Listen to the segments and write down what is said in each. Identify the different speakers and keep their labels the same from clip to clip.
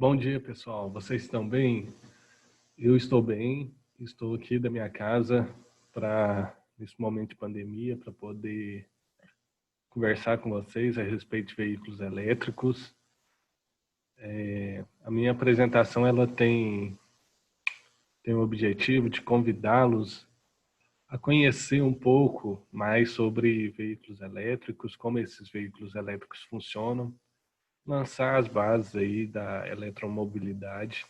Speaker 1: Bom dia, pessoal. Vocês estão bem? Eu estou bem. Estou aqui da minha casa nesse momento de pandemia, para poder conversar com vocês a respeito de veículos elétricos. A minha apresentação ela tem o objetivo de convidá-los a conhecer um pouco mais sobre veículos elétricos, como esses veículos elétricos funcionam, lançar as bases aí da eletromobilidade,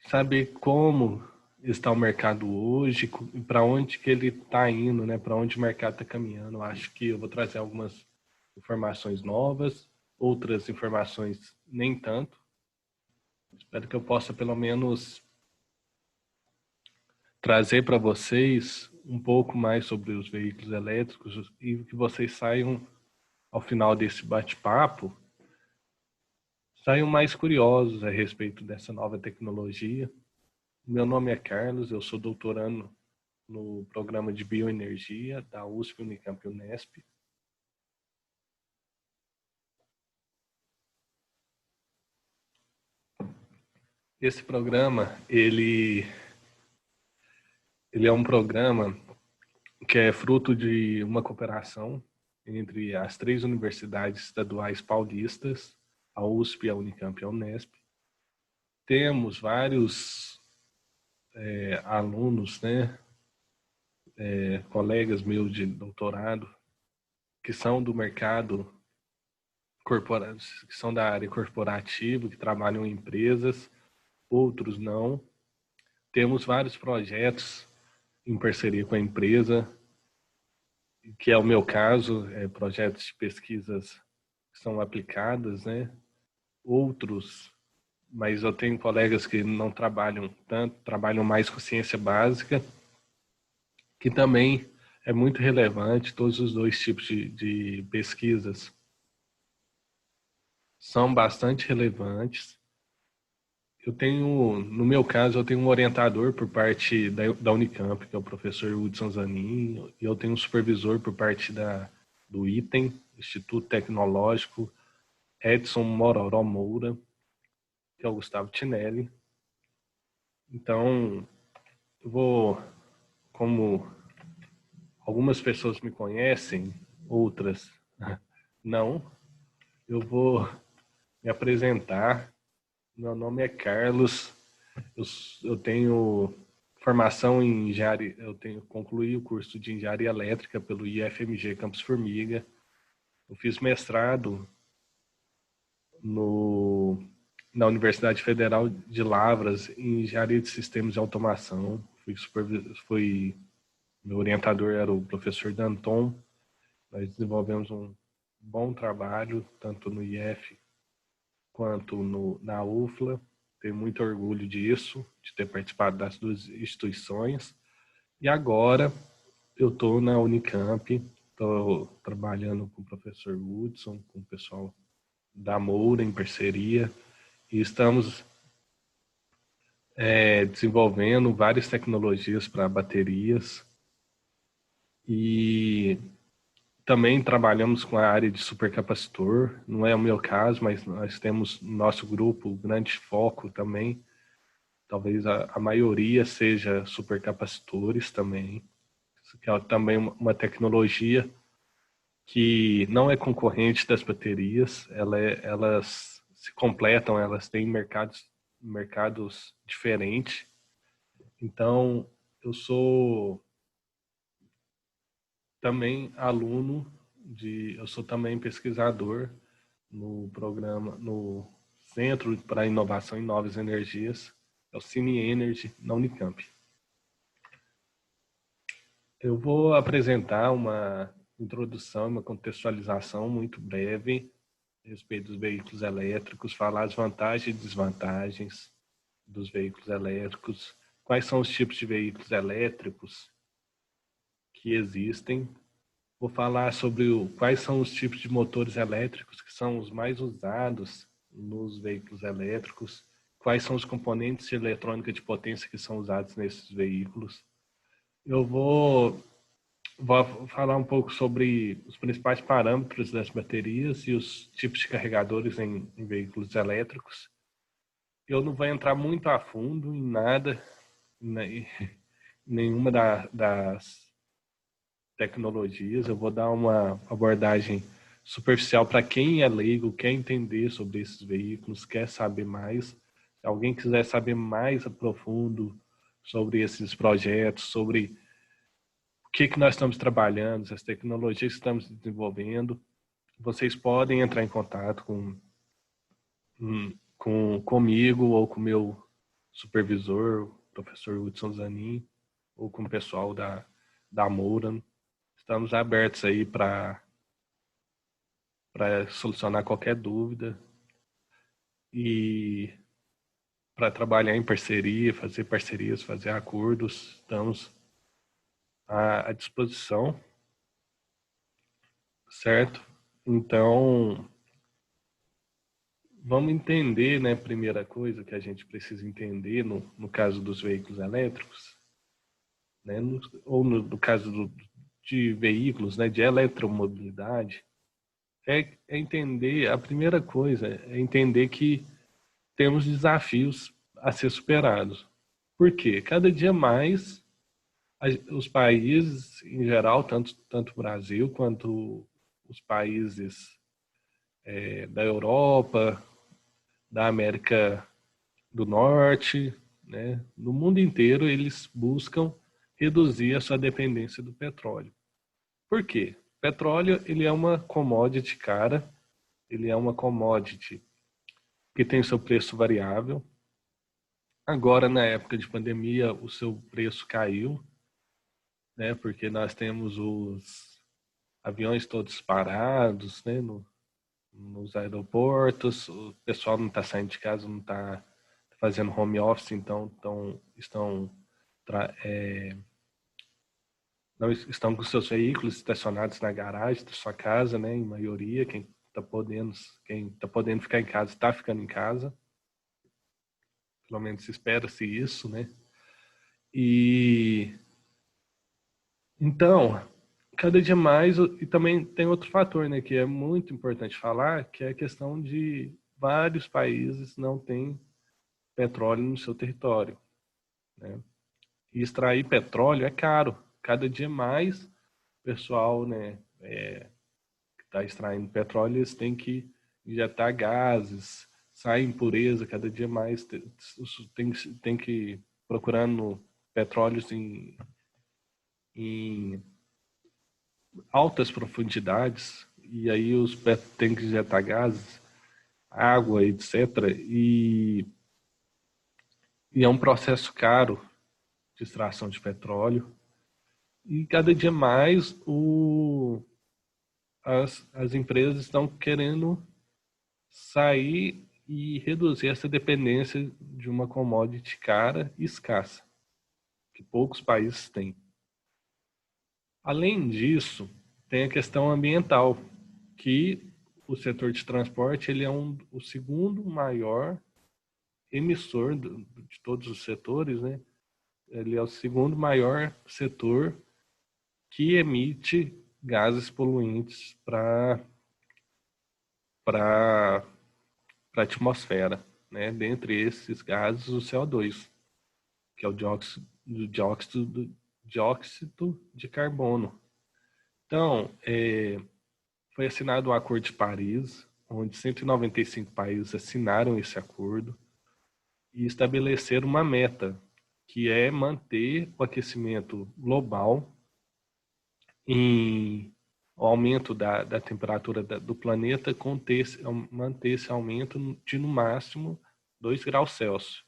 Speaker 1: saber como está o mercado hoje, para onde que ele está indo, né? Para onde o mercado está caminhando. Eu acho que eu vou trazer algumas informações novas, outras informações nem tanto. Espero que eu possa pelo menos trazer para vocês um pouco mais sobre os veículos elétricos e que vocês saiam, ao final desse bate-papo, saiam mais curiosos a respeito dessa nova tecnologia. Meu nome é Carlos, eu sou doutorando no programa de Bioenergia da USP, Unicamp e Unesp. Esse programa, ele é um programa que é fruto de uma cooperação entre as 3 universidades estaduais paulistas, a USP, a Unicamp e a Unesp. Temos vários alunos, né, colegas meus de doutorado, que são do mercado corporativo, que são da área corporativa, que trabalham em empresas, outros não. Temos vários projetos em parceria com a empresa, que é o meu caso, projetos de pesquisas que são aplicadas, né? Outros, mas eu tenho colegas que não trabalham tanto, trabalham mais com ciência básica, que também é muito relevante. Todos os dois tipos de pesquisas são bastante relevantes. No meu caso, eu tenho um orientador por parte da Unicamp, que é o professor Hudson Zanin, e eu tenho um supervisor por parte do ITEM, Instituto Tecnológico Edson Mororó Moura, que é o Gustavo Tinelli. Então, como algumas pessoas me conhecem, outras não, eu vou me apresentar. Meu nome é Carlos, eu tenho formação em engenharia, concluí o curso de engenharia elétrica pelo IFMG Campus Formiga. Eu fiz mestrado na Universidade Federal de Lavras em engenharia de sistemas de automação. Meu orientador era o professor Danton. Nós desenvolvemos um bom trabalho, tanto no IF quanto na UFLA. Tenho muito orgulho disso, de ter participado das 2 instituições. E agora eu estou na Unicamp, estou trabalhando com o professor Hudson, com o pessoal da Moura em parceria, e estamos desenvolvendo várias tecnologias para baterias. E também trabalhamos com a área de supercapacitor. Não é o meu caso, mas nós temos no nosso grupo grande foco também. Talvez a maioria seja supercapacitores também. Isso que é também uma tecnologia que não é concorrente das baterias. Elas se completam, elas têm mercados diferentes. Então, eu sou também eu sou também pesquisador no Centro para Inovação em Novas Energias, é o Cine Energy, na Unicamp. Eu vou apresentar uma introdução, uma contextualização muito breve a respeito dos veículos elétricos, falar as vantagens e desvantagens dos veículos elétricos, quais são os tipos de veículos elétricos que existem. Vou falar sobre quais são os tipos de motores elétricos que são os mais usados nos veículos elétricos, quais são os componentes de eletrônica de potência que são usados nesses veículos. Eu vou Vou falar um pouco sobre os principais parâmetros das baterias e os tipos de carregadores em veículos elétricos. Eu não vou entrar muito a fundo em nada, em nenhuma das tecnologias. Eu vou dar uma abordagem superficial para quem é leigo, quer entender sobre esses veículos, quer saber mais. Se alguém quiser saber mais a profundo sobre esses projetos, sobre o que nós estamos trabalhando, as tecnologias que estamos desenvolvendo, vocês podem entrar em contato comigo ou com o meu supervisor, o professor Hudson Zanin, ou com o pessoal da Moura. Estamos abertos aí para solucionar qualquer dúvida e para trabalhar em parceria, fazer parcerias, fazer acordos. Estamos à disposição, certo? Então, vamos entender, né? Primeira coisa que a gente precisa entender no caso dos veículos elétricos, né? Ou no caso de veículos, né? De eletromobilidade, é entender, a primeira coisa é entender que temos desafios a ser superados. Por quê? Cada dia mais os países em geral, tanto o Brasil quanto os países da Europa, da América do Norte, né, no mundo inteiro, eles buscam reduzir a sua dependência do petróleo. Por quê? O petróleo, ele é uma commodity cara, ele é uma commodity que tem o seu preço variável. Agora, na época de pandemia, o seu preço caiu, né, porque nós temos os aviões todos parados, né, nos aeroportos, o pessoal não está saindo de casa, não está fazendo home office, então não estão com seus veículos estacionados na garagem da sua casa, né, em maioria, quem tá podendo ficar em casa está ficando em casa, pelo menos espera-se isso, né? E então, cada dia mais, e também tem outro fator, né, que é muito importante falar, que é a questão de vários países não têm petróleo no seu território, né? E extrair petróleo é caro. Cada dia mais, o pessoal, né, que está extraindo petróleo, eles têm que injetar gases, sai impureza cada dia mais, tem que ir procurando petróleos em altas profundidades, e aí tem que injetar gases, água, etc. E é um processo caro de extração de petróleo. E cada dia mais as empresas estão querendo sair e reduzir essa dependência de uma commodity cara e escassa, que poucos países têm. Além disso, tem a questão ambiental, que o setor de transporte ele é o segundo maior emissor de todos os setores, né? Ele é o segundo maior setor que emite gases poluentes para a atmosfera, né? Dentre esses gases, o CO2, que é o dióxido de carbono. Então, foi assinado o Acordo de Paris, onde 195 países assinaram esse acordo e estabeleceram uma meta, que é manter o aquecimento global em o aumento da temperatura do planeta, manter esse aumento de no máximo 2 graus Celsius.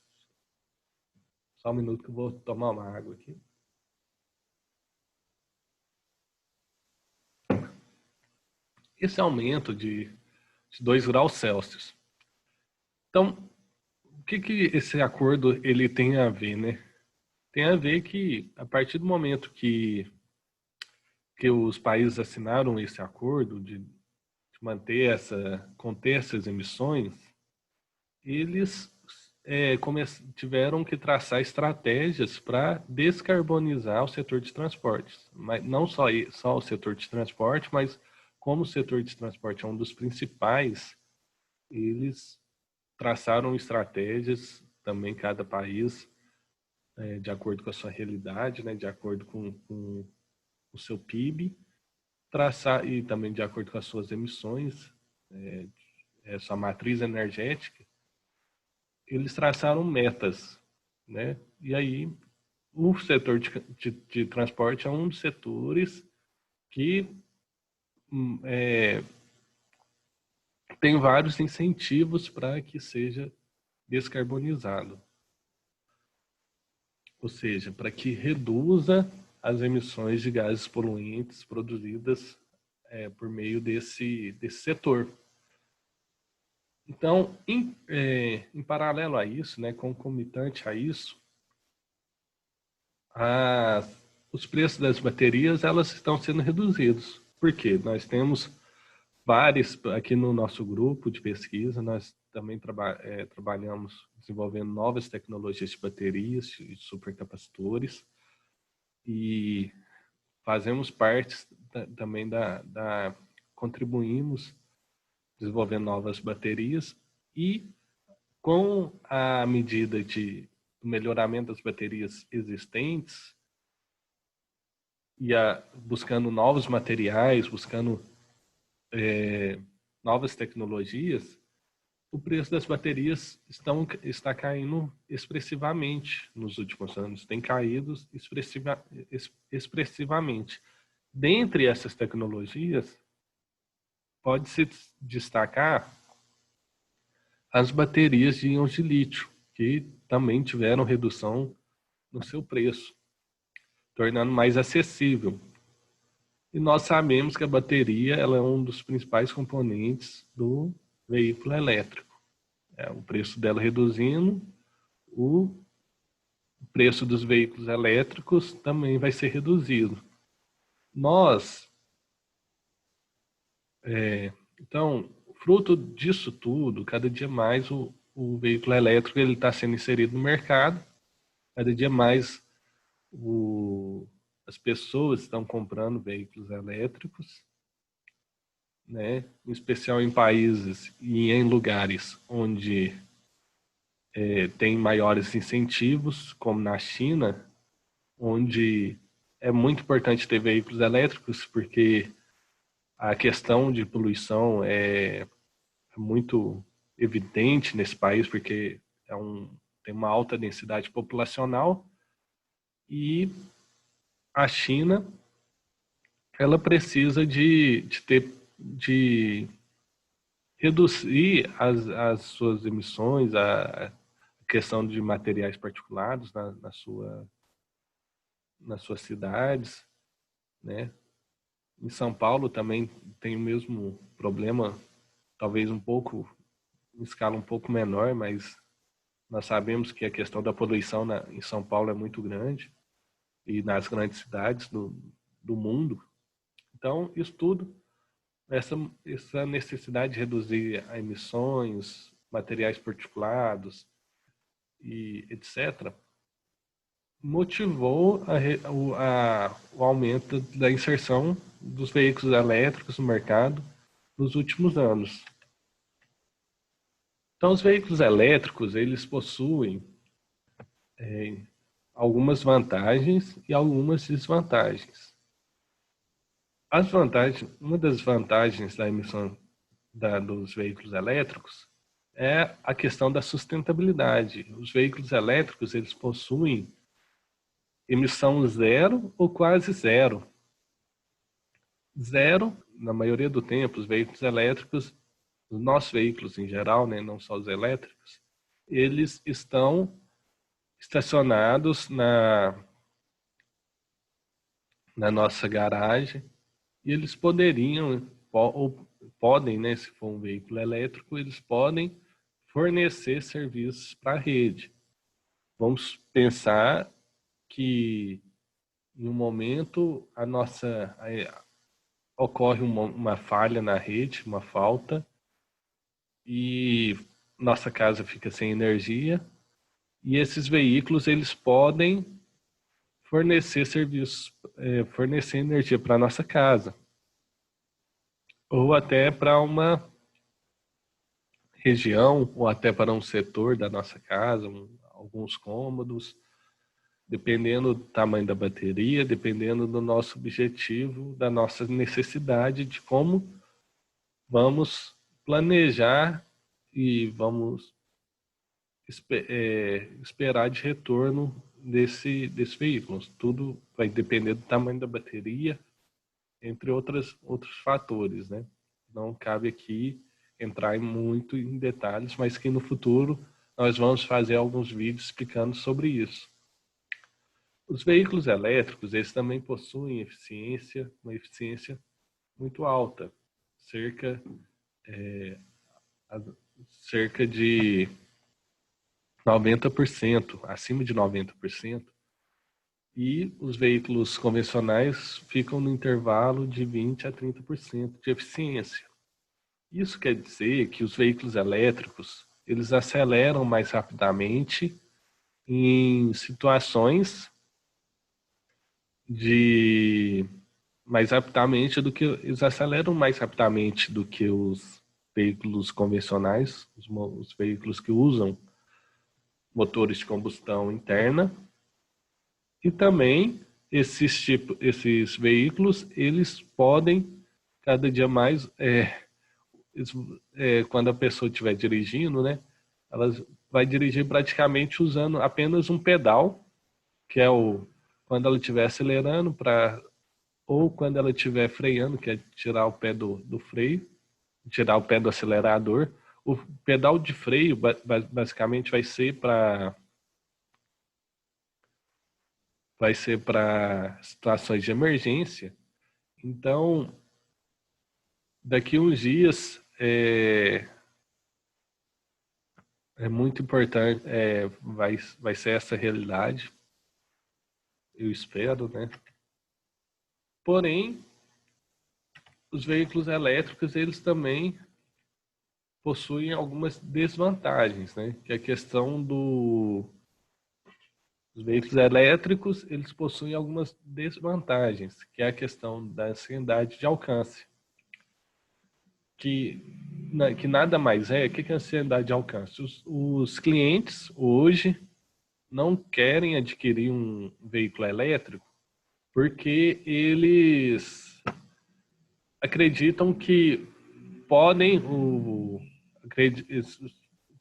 Speaker 1: Só um minuto que eu vou tomar uma água aqui. Esse aumento de 2 graus Celsius. Então, o que esse acordo ele tem a ver, né? Tem a ver que, a partir do momento que os países assinaram esse acordo de conter essas emissões, eles tiveram que traçar estratégias para descarbonizar o setor de transportes. Mas não só o setor de transporte, mas como o setor de transporte é um dos principais, eles traçaram estratégias, também cada país, de acordo com a sua realidade, né, de acordo com o seu PIB, traçar, e também de acordo com as suas emissões, sua matriz energética, eles traçaram metas, né? E aí o setor de transporte é um dos setores que tem vários incentivos para que seja descarbonizado. Ou seja, para que reduza as emissões de gases poluentes produzidas por meio desse setor. Então, em paralelo a isso, né, concomitante a isso, os preços das baterias elas estão sendo reduzidos. Por quê? Nós temos vários, aqui no nosso grupo de pesquisa, nós também trabalhamos desenvolvendo novas tecnologias de baterias, de supercapacitores, e fazemos parte também contribuímos desenvolvendo novas baterias, e com a medida de melhoramento das baterias existentes e buscando novos materiais, buscando novas tecnologias, o preço das baterias está caindo expressivamente nos últimos anos, tem caído expressivamente. Dentre essas tecnologias, pode-se destacar as baterias de íons de lítio, que também tiveram redução no seu preço, tornando mais acessível. E nós sabemos que a bateria ela é um dos principais componentes do veículo elétrico. O preço dela reduzindo, o preço dos veículos elétricos também vai ser reduzido. Então, fruto disso tudo, cada dia mais o veículo elétrico ele está sendo inserido no mercado, cada dia mais as pessoas estão comprando veículos elétricos, né? Em especial em países e em lugares onde tem maiores incentivos, como na China, onde é muito importante ter veículos elétricos, porque a questão de poluição é muito evidente nesse país, porque tem uma alta densidade populacional, e a China ela precisa de reduzir as suas emissões, a questão de materiais particulados nas suas cidades, né? Em São Paulo também tem o mesmo problema, talvez em escala um pouco menor, mas nós sabemos que a questão da poluição em São Paulo é muito grande, e nas grandes cidades do mundo. Então, isso tudo, essa necessidade de reduzir as emissões, materiais particulados e etc., motivou o aumento da inserção dos veículos elétricos no mercado nos últimos anos. Então, os veículos elétricos, eles possuem algumas vantagens e algumas desvantagens. Uma das vantagens da emissão dos veículos elétricos é a questão da sustentabilidade. Os veículos elétricos, eles possuem emissão zero ou quase zero. Zero, na maioria do tempo, os veículos elétricos, os nossos veículos em geral, né, não só os elétricos, eles estão estacionados na nossa garagem, e eles poderiam, ou podem, né, se for um veículo elétrico, eles podem fornecer serviços para a rede. Vamos pensar que em um momento ocorre uma falha na rede, uma falta, e nossa casa fica sem energia, E esses veículos, eles podem fornecer serviços, fornecer energia para a nossa casa. Ou até para uma região, ou até para um setor da nossa casa, alguns cômodos, dependendo do tamanho da bateria, dependendo do nosso objetivo, da nossa necessidade, de como vamos planejar e vamos esperar de retorno desse veículo. Tudo vai depender do tamanho da bateria, entre outros fatores, né? Não cabe aqui entrar muito em detalhes, mas que no futuro nós vamos fazer alguns vídeos explicando sobre isso. Os veículos elétricos, eles também possuem uma eficiência muito alta, cerca de 90%, acima de 90%, e os veículos convencionais ficam no intervalo de 20% a 30% de eficiência. Isso quer dizer que os veículos elétricos, eles aceleram mais rapidamente em situações eles aceleram mais rapidamente do que os veículos convencionais, os veículos que usam motores de combustão interna. E também esses veículos, eles podem cada dia mais, quando a pessoa estiver dirigindo, né, ela vai dirigir praticamente usando apenas um pedal, que é quando ela estiver acelerando, ou quando ela estiver freando, que é tirar o pé do freio, tirar o pé do acelerador. O pedal de freio, basicamente, vai ser para situações de emergência. Então, daqui a uns dias, é muito importante, vai ser essa realidade, eu espero, né? Porém, os veículos elétricos, eles também possuem algumas desvantagens, né? Que é a questão os veículos elétricos, eles possuem algumas desvantagens, que é a questão da ansiedade de alcance. Que nada mais o que é ansiedade de alcance? Os clientes hoje não querem adquirir um veículo elétrico porque eles acreditam que podem, o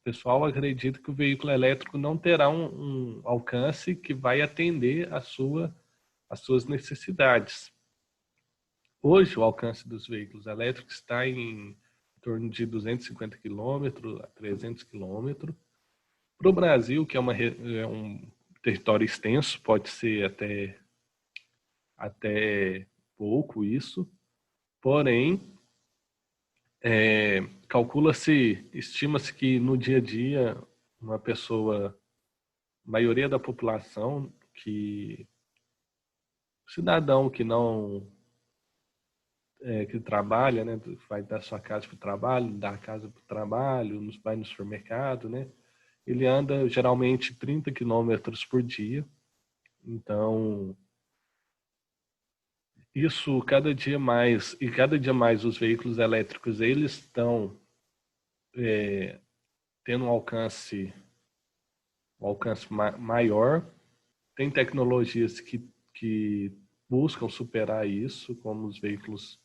Speaker 1: pessoal acredita que o veículo elétrico não terá um alcance que vai atender às suas necessidades. Hoje, o alcance dos veículos elétricos está em torno de 250 km a 300 km. Para o Brasil, que é um território extenso, pode ser até pouco isso, porém, estima-se que no dia a dia, maioria da população, cidadão que não que trabalha, né, vai da sua casa para o trabalho, da casa para o trabalho, vai no supermercado, né, ele anda geralmente 30 quilômetros por dia. Então, isso cada dia mais os veículos elétricos, eles estão tendo um alcance maior. Tem tecnologias que buscam superar isso, como os veículos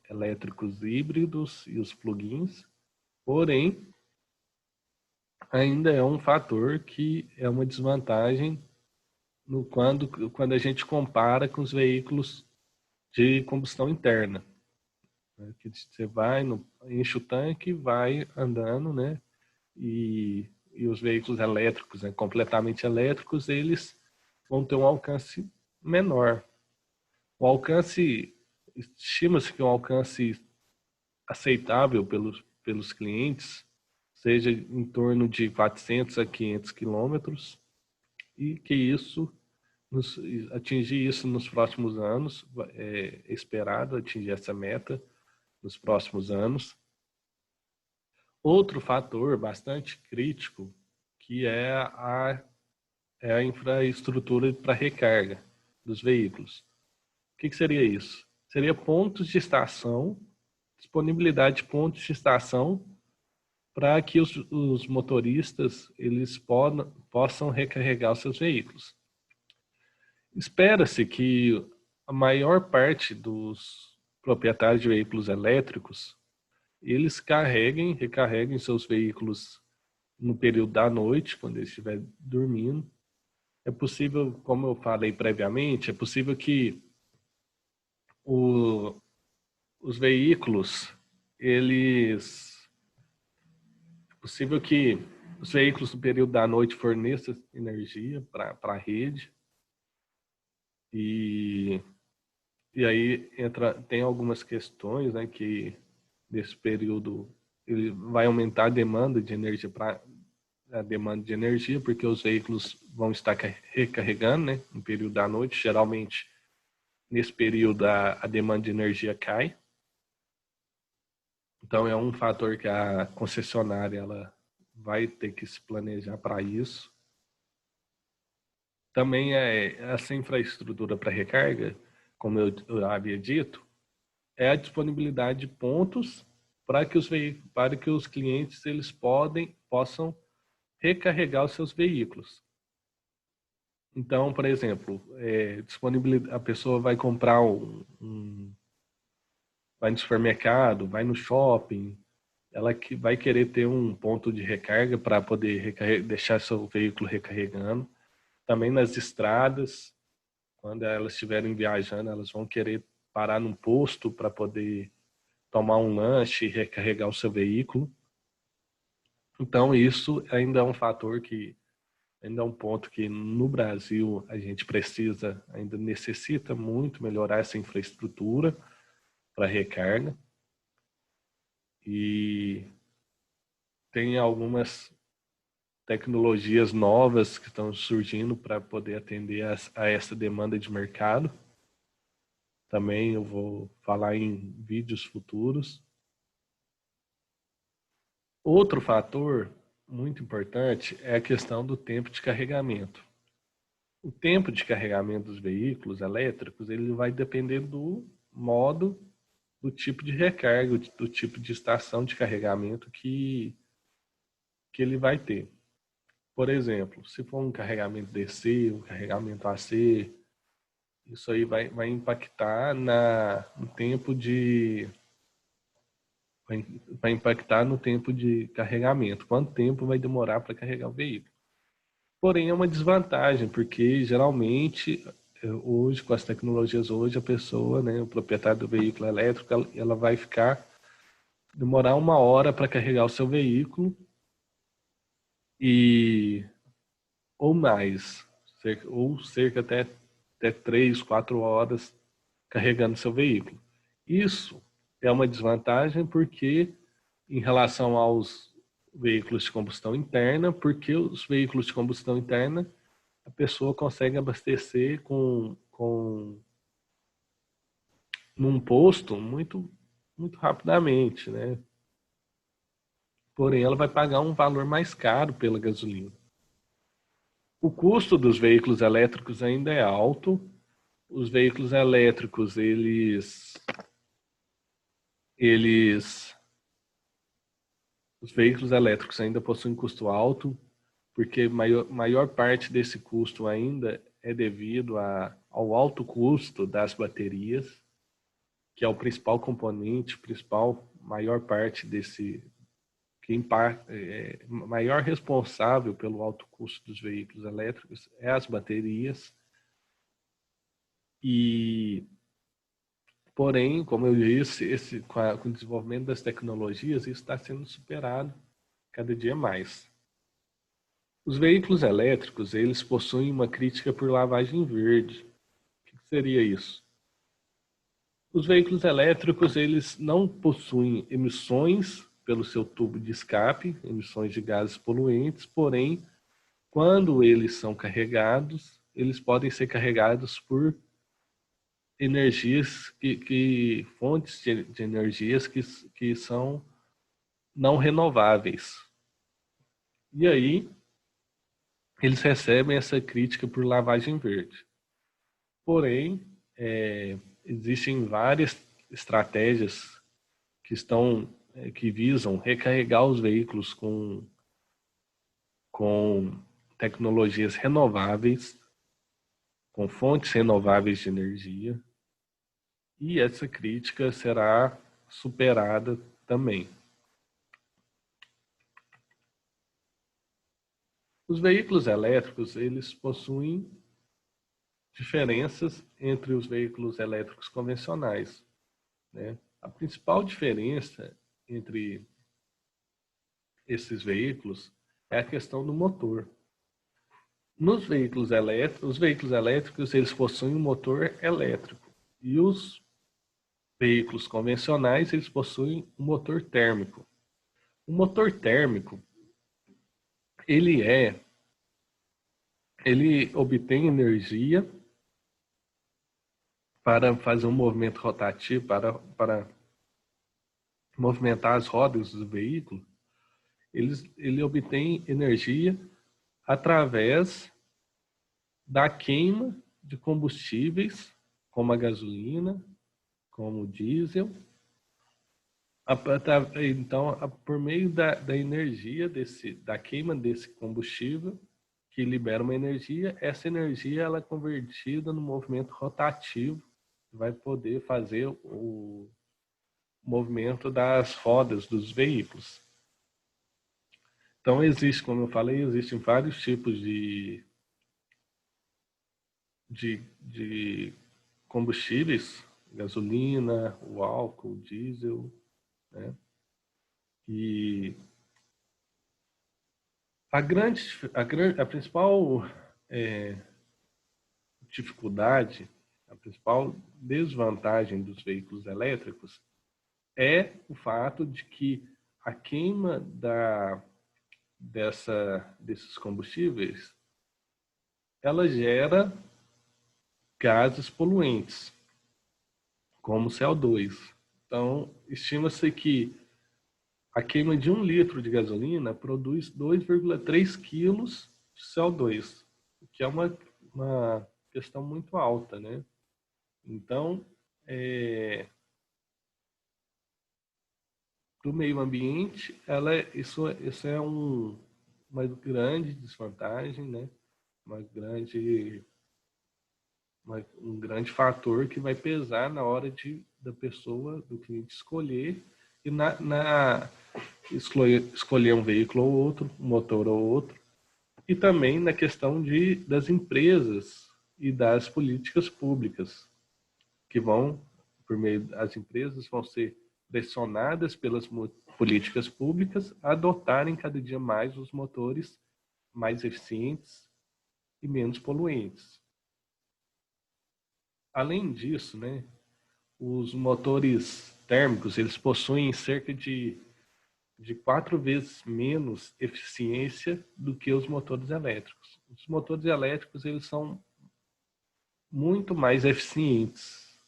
Speaker 1: elétricos híbridos e os plugins. Porém, ainda é um fator que é uma desvantagem quando a gente compara com os veículos de combustão interna. Que você enche o tanque, vai andando, né? E os veículos elétricos, né, completamente elétricos, eles vão ter um alcance menor. Estima-se que um alcance aceitável pelos clientes seja em torno de 400 a 500 quilômetros, e que atingir isso nos próximos anos, é esperado atingir essa meta nos próximos anos. Outro fator bastante crítico que é a infraestrutura para recarga dos veículos. O que seria isso? Seria pontos de estação, disponibilidade de pontos de estação para que os motoristas eles possam recarregar os seus veículos. Espera-se que a maior parte dos proprietários de veículos elétricos eles recarreguem seus veículos no período da noite, quando eles estiverem dormindo. É possível, como eu falei previamente, é possível que os veículos, no período da noite forneçam energia para a rede. E aí tem algumas questões, né, que nesse período ele vai aumentar a demanda de energia porque os veículos vão estar recarregando, né, no período da noite. Geralmente, nesse período, a demanda de energia cai. Então, é um fator que a concessionária ela vai ter que se planejar para isso. Também essa infraestrutura para recarga, como eu havia dito, é a disponibilidade de pontos para que os clientes eles possam recarregar os seus veículos. Então, por exemplo, a pessoa vai comprar vai no supermercado, vai no shopping, ela vai querer ter um ponto de recarga para poder deixar seu veículo recarregando. Também nas estradas, quando elas estiverem viajando, elas vão querer parar num posto para poder tomar um lanche e recarregar o seu veículo. Então, isso ainda é um fator ainda é um ponto que no Brasil a gente ainda necessita muito melhorar essa infraestrutura para recarga. E tem algumas tecnologias novas que estão surgindo para poder atender a essa demanda de mercado. Também eu vou falar em vídeos futuros. Outro fator muito importante é a questão do tempo de carregamento. O tempo de carregamento dos veículos elétricos ele vai depender do modo, do tipo de recarga, do tipo de estação de carregamento que ele vai ter. Por exemplo, se for um carregamento DC, um carregamento AC, isso aí vai impactar no tempo de carregamento. Quanto tempo vai demorar para carregar o veículo? Porém, é uma desvantagem, porque geralmente, hoje, com as tecnologias hoje, a pessoa, né, o proprietário do veículo elétrico, ela vai demorar 1 hora para carregar o seu veículo ou mais, cerca até 3, 4 horas carregando seu veículo. Isso é uma desvantagem porque, em relação aos veículos de combustão interna, porque os veículos de combustão interna a pessoa consegue abastecer num posto muito, muito rapidamente, né? Porém, ela vai pagar um valor mais caro pela gasolina. O custo dos veículos elétricos ainda é alto. Os veículos elétricos, os veículos elétricos ainda possuem custo alto, porque maior parte desse custo ainda é devido ao alto custo das baterias, que é o principal componente, maior parte maior responsável pelo alto custo dos veículos elétricos é as baterias. Porém, como eu disse, com o desenvolvimento das tecnologias, isso está sendo superado cada dia mais. Os veículos elétricos, eles possuem uma crítica por lavagem verde. O que seria isso? Os veículos elétricos, eles não possuem emissões pelo seu tubo de escape, emissões de gases poluentes, porém, quando eles são carregados, eles podem ser carregados por energias fontes de energias que são não renováveis. E aí, eles recebem essa crítica por lavagem verde. Porém, existem várias estratégias que visam recarregar os veículos com tecnologias renováveis, com fontes renováveis de energia, e essa crítica será superada também. Os veículos elétricos, eles possuem diferenças entre os veículos elétricos convencionais, né? A principal diferença entre esses veículos é a questão do motor. Nos veículos elétricos, os veículos elétricos, eles possuem um motor elétrico, e os veículos convencionais, eles possuem um motor térmico. O motor térmico, ele obtém energia para fazer um movimento rotativo, para movimentar as rodas do veículo. Ele obtém energia através da queima de combustíveis, como a gasolina, como o diesel. Então, por meio da energia da queima desse combustível, que libera uma energia, essa energia ela é convertida no movimento rotativo, vai poder fazer o movimento das rodas dos veículos. Então, como eu falei, existem vários tipos de combustíveis, gasolina, o álcool, o diesel, né? E a principal dificuldade, a principal desvantagem dos veículos elétricos é o fato de que a queima desses combustíveis, ela gera gases poluentes, como o CO2. Então, estima-se que a queima de 1 litro de gasolina produz 2,3 quilos de CO2, o que é uma questão muito alta, né? Então, para o meio ambiente, isso é uma grande desvantagem, né? Um grande fator que vai pesar na hora do cliente escolher e escolher um veículo ou outro, um motor ou outro, e também na questão das empresas e das políticas públicas, as empresas vão ser pressionadas pelas políticas públicas a adotarem cada dia mais os motores mais eficientes e menos poluentes. Além disso, né, os motores térmicos, eles possuem cerca de 4 vezes menos eficiência do que os motores elétricos. Os motores elétricos, eles são muito mais eficientes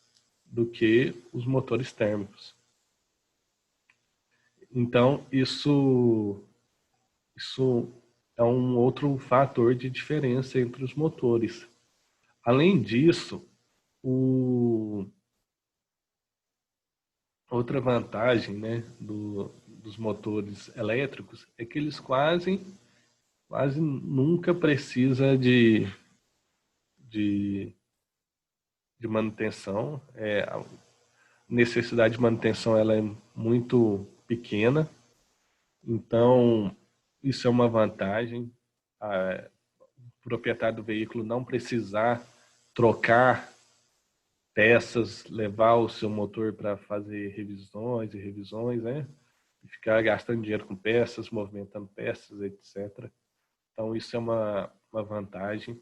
Speaker 1: do que os motores térmicos. Então, isso é um outro fator de diferença entre os motores. Além disso, outra vantagem, né, dos motores elétricos é que eles quase nunca precisam de manutenção. A necessidade de manutenção ela é muito pequena, então isso é uma vantagem. O proprietário do veículo não precisar trocar peças, levar o seu motor para fazer revisões, né? E ficar gastando dinheiro com peças, movimentando peças, etc. Então isso é uma vantagem.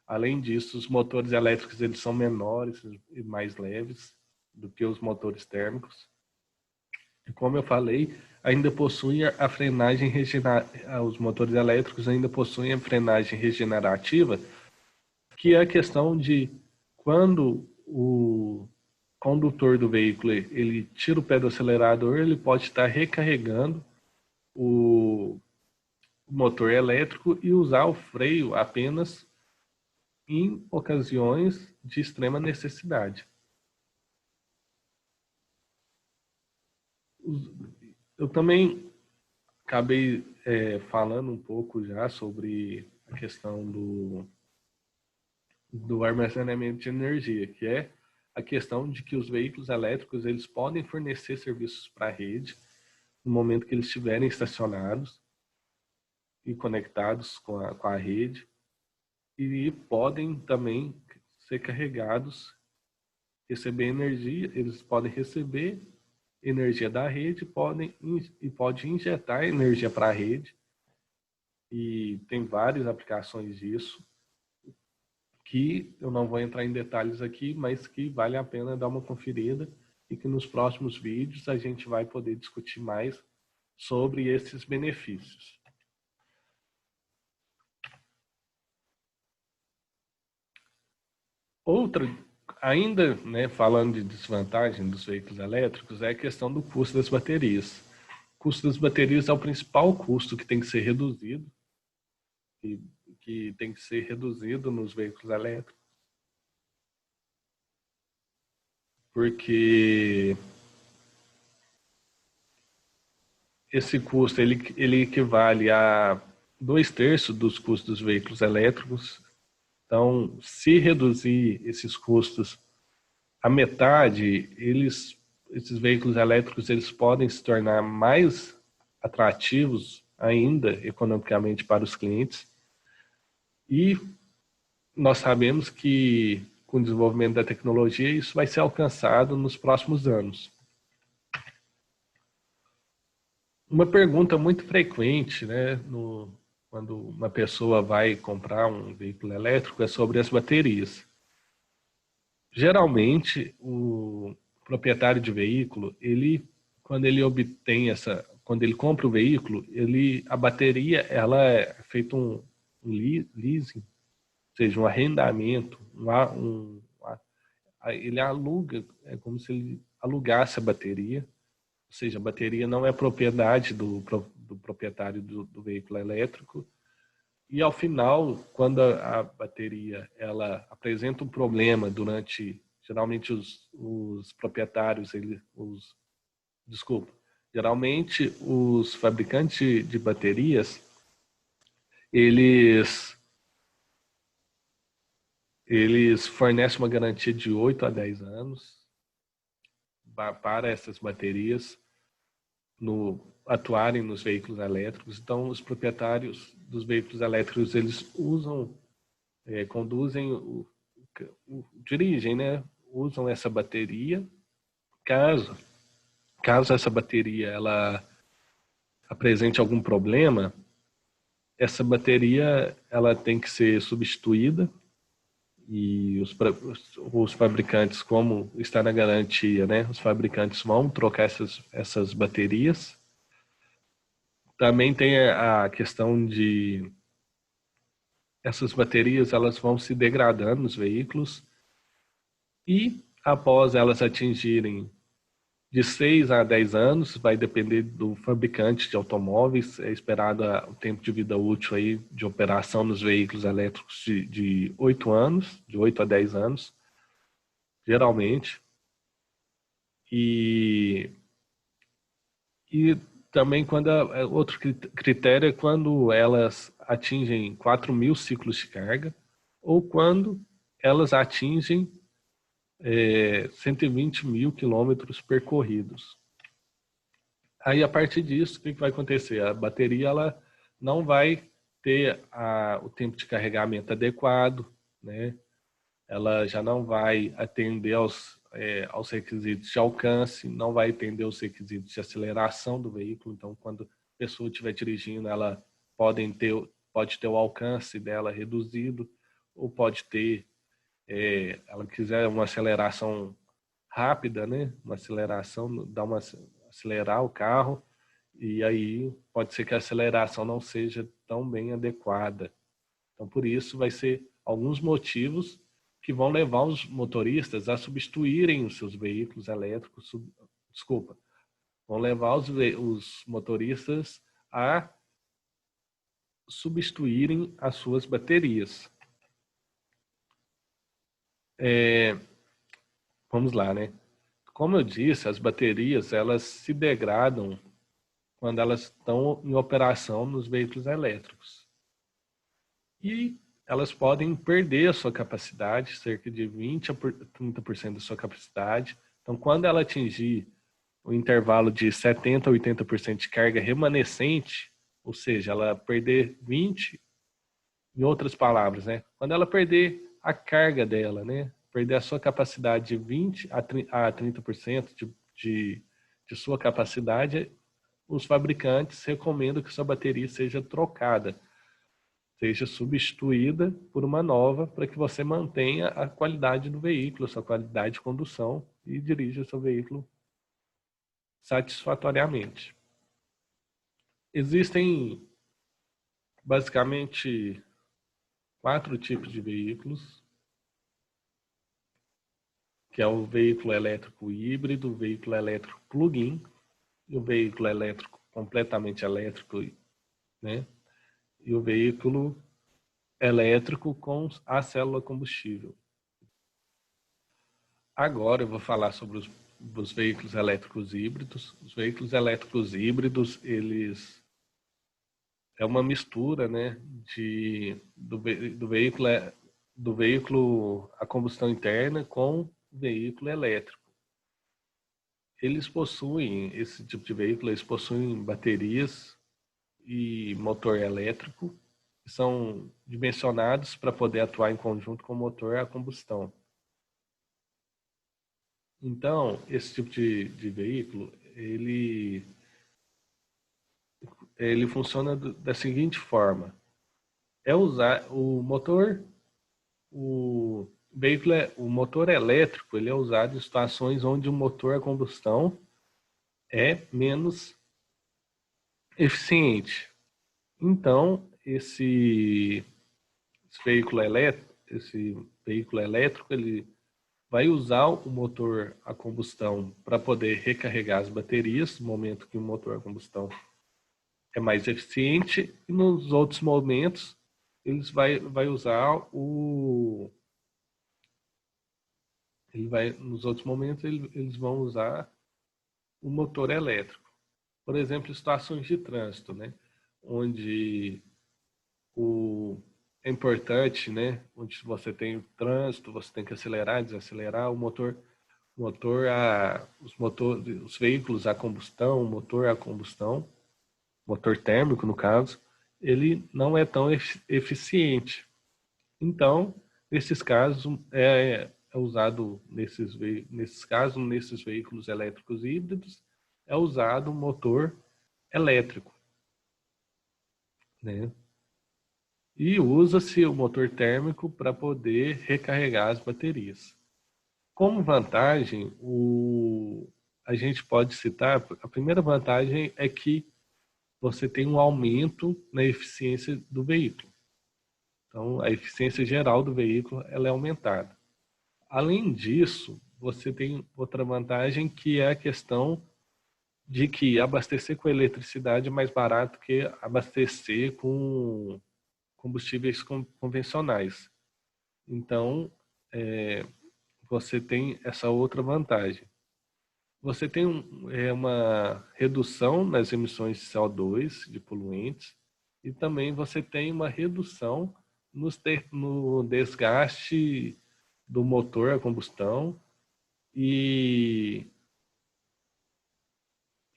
Speaker 1: Além disso, os motores elétricos eles são menores e mais leves do que os motores térmicos. E como eu falei, ainda possuem a frenagem os motores elétricos ainda possuem a frenagem regenerativa, que é a questão de quando o condutor do veículo ele tira o pé do acelerador, ele pode estar recarregando o o motor elétrico e usar o freio apenas em ocasiões de extrema necessidade. Eu também acabei falando um pouco já sobre a questão do armazenamento de energia, que é a questão de que os veículos elétricos eles podem fornecer serviços para a rede no momento que eles estiverem estacionados e conectados com a rede, e podem também ser carregados, receber energia, eles podem receber energia da rede, pode injetar energia para a rede, e tem várias aplicações disso, que eu não vou entrar em detalhes aqui, mas que vale a pena dar uma conferida, e que nos próximos vídeos a gente vai poder discutir mais sobre esses benefícios. Outra, ainda falando de desvantagem dos veículos elétricos, é a questão do custo das baterias. O custo das baterias é o principal custo que tem que ser reduzido, que tem que ser reduzido nos veículos elétricos, porque esse custo ele equivale a 2/3 dos custos dos veículos elétricos. Então, se reduzir esses custos a metade, esses veículos elétricos eles podem se tornar mais atrativos ainda economicamente para os clientes. E nós sabemos que com o desenvolvimento da tecnologia isso vai ser alcançado nos próximos anos. Uma pergunta muito frequente, quando uma pessoa vai comprar um veículo elétrico, é sobre as baterias. Geralmente, o proprietário de veículo, quando ele compra o veículo, a bateria, ela é feita um leasing, ou seja, um arrendamento, ele aluga, é como se ele alugasse a bateria, ou seja, a bateria não é propriedade do proprietário do veículo elétrico. E ao final, quando a bateria ela apresenta um problema geralmente os proprietários, geralmente os fabricantes de baterias, eles fornecem uma garantia de 8 a 10 anos para essas baterias atuarem nos veículos elétricos. Então, os proprietários dos veículos elétricos, eles conduzem, dirigem, usam essa bateria. Caso essa bateria ela apresente algum problema, essa bateria ela tem que ser substituída, e os fabricantes, como está na garantia, os fabricantes vão trocar essas baterias. Também tem a questão de essas baterias elas vão se degradando nos veículos, e após elas atingirem de 6 a 10 anos, vai depender do fabricante de automóveis, é esperado o tempo de vida útil aí de operação nos veículos elétricos de 8 anos, de 8 a 10 anos, geralmente. E também outro critério é quando elas atingem 4.000 ciclos de carga, ou quando elas atingem 120 mil quilômetros percorridos. Aí, a partir disso, o que vai acontecer? A bateria ela não vai ter o tempo de carregamento adequado, Ela já não vai atender aos requisitos de alcance, não vai atender aos requisitos de aceleração do veículo. Então, quando a pessoa estiver dirigindo, ela pode ter o alcance dela reduzido, ou pode ter, ela quiser uma aceleração rápida, uma aceleração, acelerar o carro, e aí pode ser que a aceleração não seja tão bem adequada. Então, por isso, vai ser alguns motivos que vão levar os motoristas a substituírem os seus veículos elétricos, vão levar os motoristas a substituírem as suas baterias. Vamos lá, né? Como eu disse, as baterias elas se degradam quando elas estão em operação nos veículos elétricos. E elas podem perder a sua capacidade, cerca de 20% a 30% da sua capacidade. Então, quando ela atingir o intervalo de 70% a 80% de carga remanescente, ou seja, ela perder 20%, em outras palavras, né? Quando ela perder a carga dela, né? Perder a sua capacidade de 20% a 30% de sua capacidade, os fabricantes recomendam que sua bateria seja trocada, seja substituída por uma nova, para que você mantenha a qualidade do veículo, a sua qualidade de condução e dirija o seu veículo satisfatoriamente. Existem basicamente 4 tipos de veículos, que é o veículo elétrico híbrido, o veículo elétrico plug-in e o veículo elétrico completamente elétrico, né? E o veículo elétrico com a célula combustível. Agora eu vou falar sobre os veículos elétricos híbridos. Os veículos elétricos híbridos, eles é uma mistura, né, do veículo a combustão interna com o veículo elétrico. Esse tipo de veículo, eles possuem baterias e motor elétrico, que são dimensionados para poder atuar em conjunto com o motor a combustão. Então, esse tipo de veículo, ele funciona da seguinte forma: o motor elétrico, ele é usado em situações onde o motor a combustão é menos eficiente. Então, esse veículo elétrico, ele vai usar o motor a combustão para poder recarregar as baterias no momento que o motor a combustão é mais eficiente, e nos outros momentos eles eles vão usar o motor elétrico. Por exemplo, em situações de trânsito, né, onde é importante, né, onde você tem o trânsito, você tem que acelerar, desacelerar, os veículos a combustão, o motor a combustão, motor térmico no caso, ele não é tão eficiente. Então, nesses casos, é usado nesses veículos elétricos híbridos, é usado um motor elétrico, né? E usa-se o motor térmico para poder recarregar as baterias. Como vantagem, a gente pode citar, a primeira vantagem é que você tem um aumento na eficiência do veículo. Então, a eficiência geral do veículo ela é aumentada. Além disso, você tem outra vantagem, que é a questão de que abastecer com eletricidade é mais barato que abastecer com combustíveis convencionais. Então, você tem essa outra vantagem. Você tem uma redução nas emissões de CO2, de poluentes, e também você tem uma redução no desgaste do motor a combustão e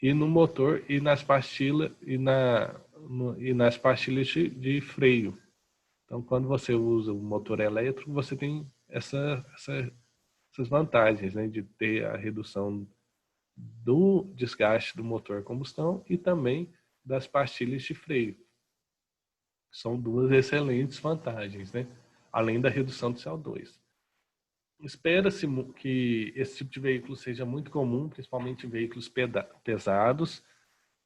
Speaker 1: no motor e nas pastilhas nas pastilhas de freio. Então, quando você usa o motor elétrico, você tem essas vantagens, né, de ter a redução do desgaste do motor a combustão e também das pastilhas de freio. São duas excelentes vantagens, né? Além da redução do CO2. Espera-se que esse tipo de veículo seja muito comum, principalmente em veículos pesados,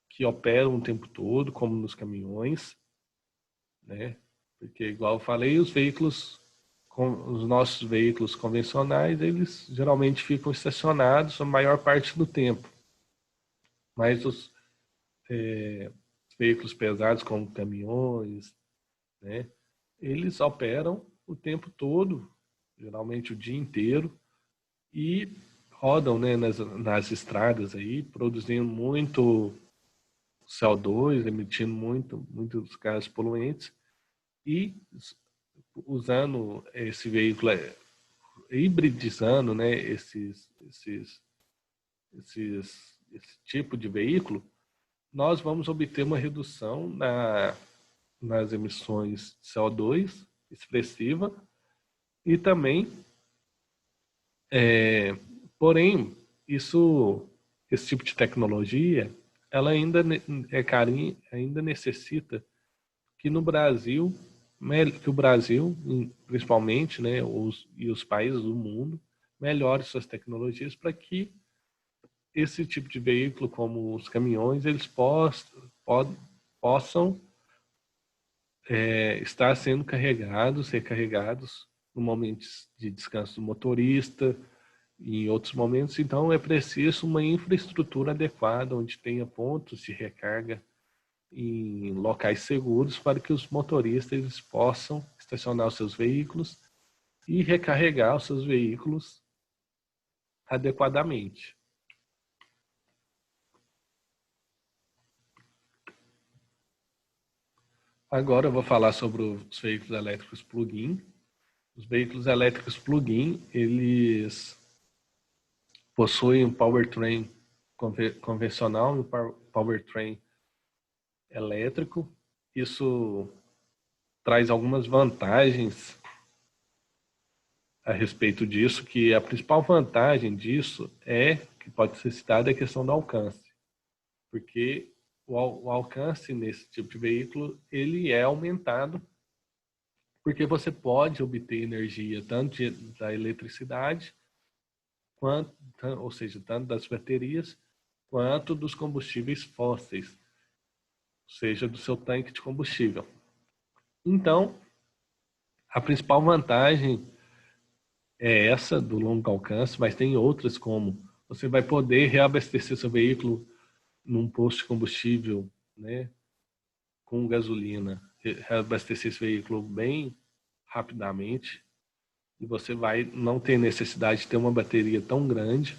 Speaker 1: que operam o tempo todo, como nos caminhões, né? Porque, igual eu falei, os nossos veículos convencionais, eles geralmente ficam estacionados a maior parte do tempo. Mas veículos pesados como caminhões, né? Eles operam o tempo todo, geralmente o dia inteiro, e rodam, né, nas estradas aí, produzindo muito CO2, emitindo muitos gases poluentes e usando esse veículo, hibridizando, né, esse tipo de veículo, nós vamos obter uma redução nas emissões de CO2 expressiva e também, porém, esse tipo de tecnologia, ela ainda é carinho, ainda necessita que no Brasil, que o Brasil, principalmente, né, e os países do mundo, melhore suas tecnologias para que esse tipo de veículo, como os caminhões, eles possam estar sendo carregados, recarregados no momento de descanso do motorista, e em outros momentos. Então, é preciso uma infraestrutura adequada, onde tenha pontos de recarga em locais seguros para que os motoristas eles possam estacionar os seus veículos e recarregar os seus veículos adequadamente. Agora eu vou falar sobre os veículos elétricos plug-in. Os veículos elétricos plug-in, eles possuem um powertrain convencional e um powertrain elétrico. Isso traz algumas vantagens a respeito disso, que a principal vantagem disso que pode ser citada, é a questão do alcance. Porque o alcance nesse tipo de veículo, ele é aumentado porque você pode obter energia tanto da eletricidade, ou seja, tanto das baterias, quanto dos combustíveis fósseis, ou seja, do seu tanque de combustível. Então, a principal vantagem é essa do longo alcance, mas tem outras, como você vai poder reabastecer seu veículo num posto de combustível, né, com gasolina, reabastecer esse veículo bem rapidamente, e você vai não ter necessidade de ter uma bateria tão grande,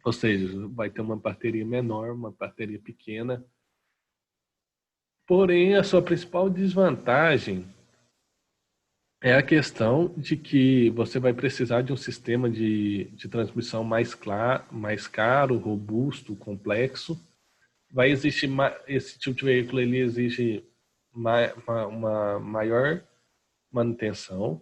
Speaker 1: ou seja, vai ter uma bateria menor, uma bateria pequena. Porém, a sua principal desvantagem é a questão de que você vai precisar de um sistema de transmissão mais caro, robusto, complexo. Vai existir esse tipo de veículo, ele exige uma maior manutenção,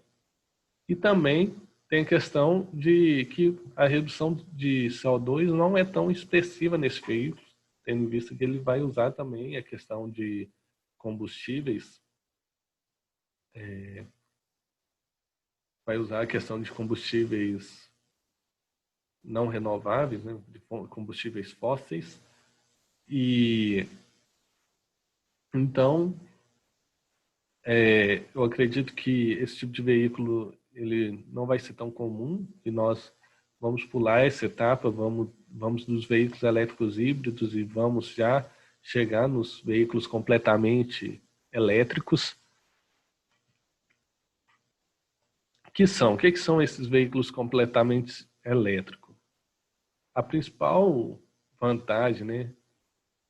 Speaker 1: e também tem a questão de que a redução de CO2 não é tão expressiva nesse veículo, tendo em vista que ele vai usar também a questão de combustíveis, vai usar a questão de combustíveis não renováveis, né, de combustíveis fósseis. E então, eu acredito que esse tipo de veículo ele não vai ser tão comum, e nós vamos pular essa etapa, vamos dos veículos elétricos híbridos e vamos já chegar nos veículos completamente elétricos. O que são esses veículos completamente elétricos? A principal vantagem, né,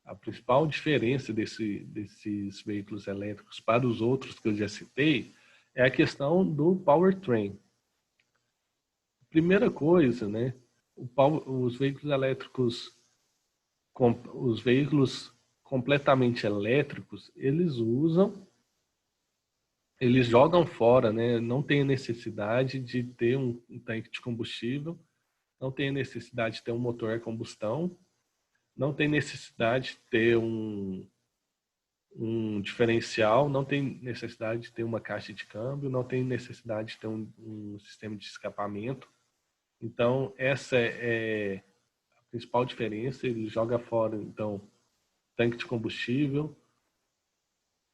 Speaker 1: a principal diferença desses veículos elétricos para os outros que eu já citei é a questão do powertrain. Primeira coisa, né, os veículos elétricos, os veículos completamente elétricos, eles jogam fora, né, não tem necessidade de ter um tanque de combustível, não tem necessidade de ter um motor a combustão, não tem necessidade de ter um diferencial, não tem necessidade de ter uma caixa de câmbio, não tem necessidade de ter um sistema de escapamento. Então, essa é a principal diferença. Ele joga fora, então, tanque de combustível,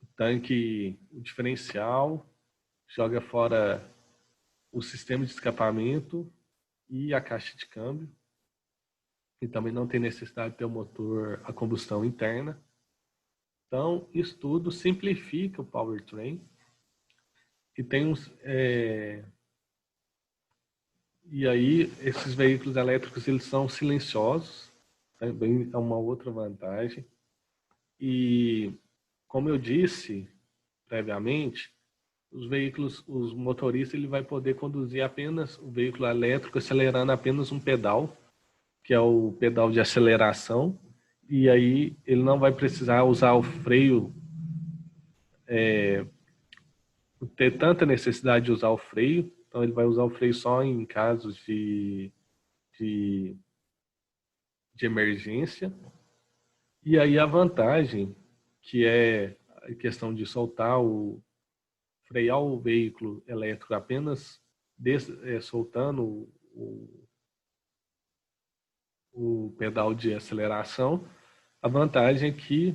Speaker 1: o diferencial, joga fora o sistema de escapamento e a caixa de câmbio. E também não tem necessidade de ter um motor a combustão interna. Então, isso tudo simplifica o powertrain e tem uns... E aí, esses veículos elétricos, eles são silenciosos, também é uma outra vantagem. E, como eu disse previamente, os motoristas, ele vai poder conduzir apenas o veículo elétrico acelerando apenas um pedal, que é o pedal de aceleração, e aí ele não vai precisar usar o freio, ter tanta necessidade de usar o freio, então ele vai usar o freio só em casos de, de emergência. E aí a vantagem, que é a questão de frear o veículo elétrico apenas soltando o pedal de aceleração, a vantagem é que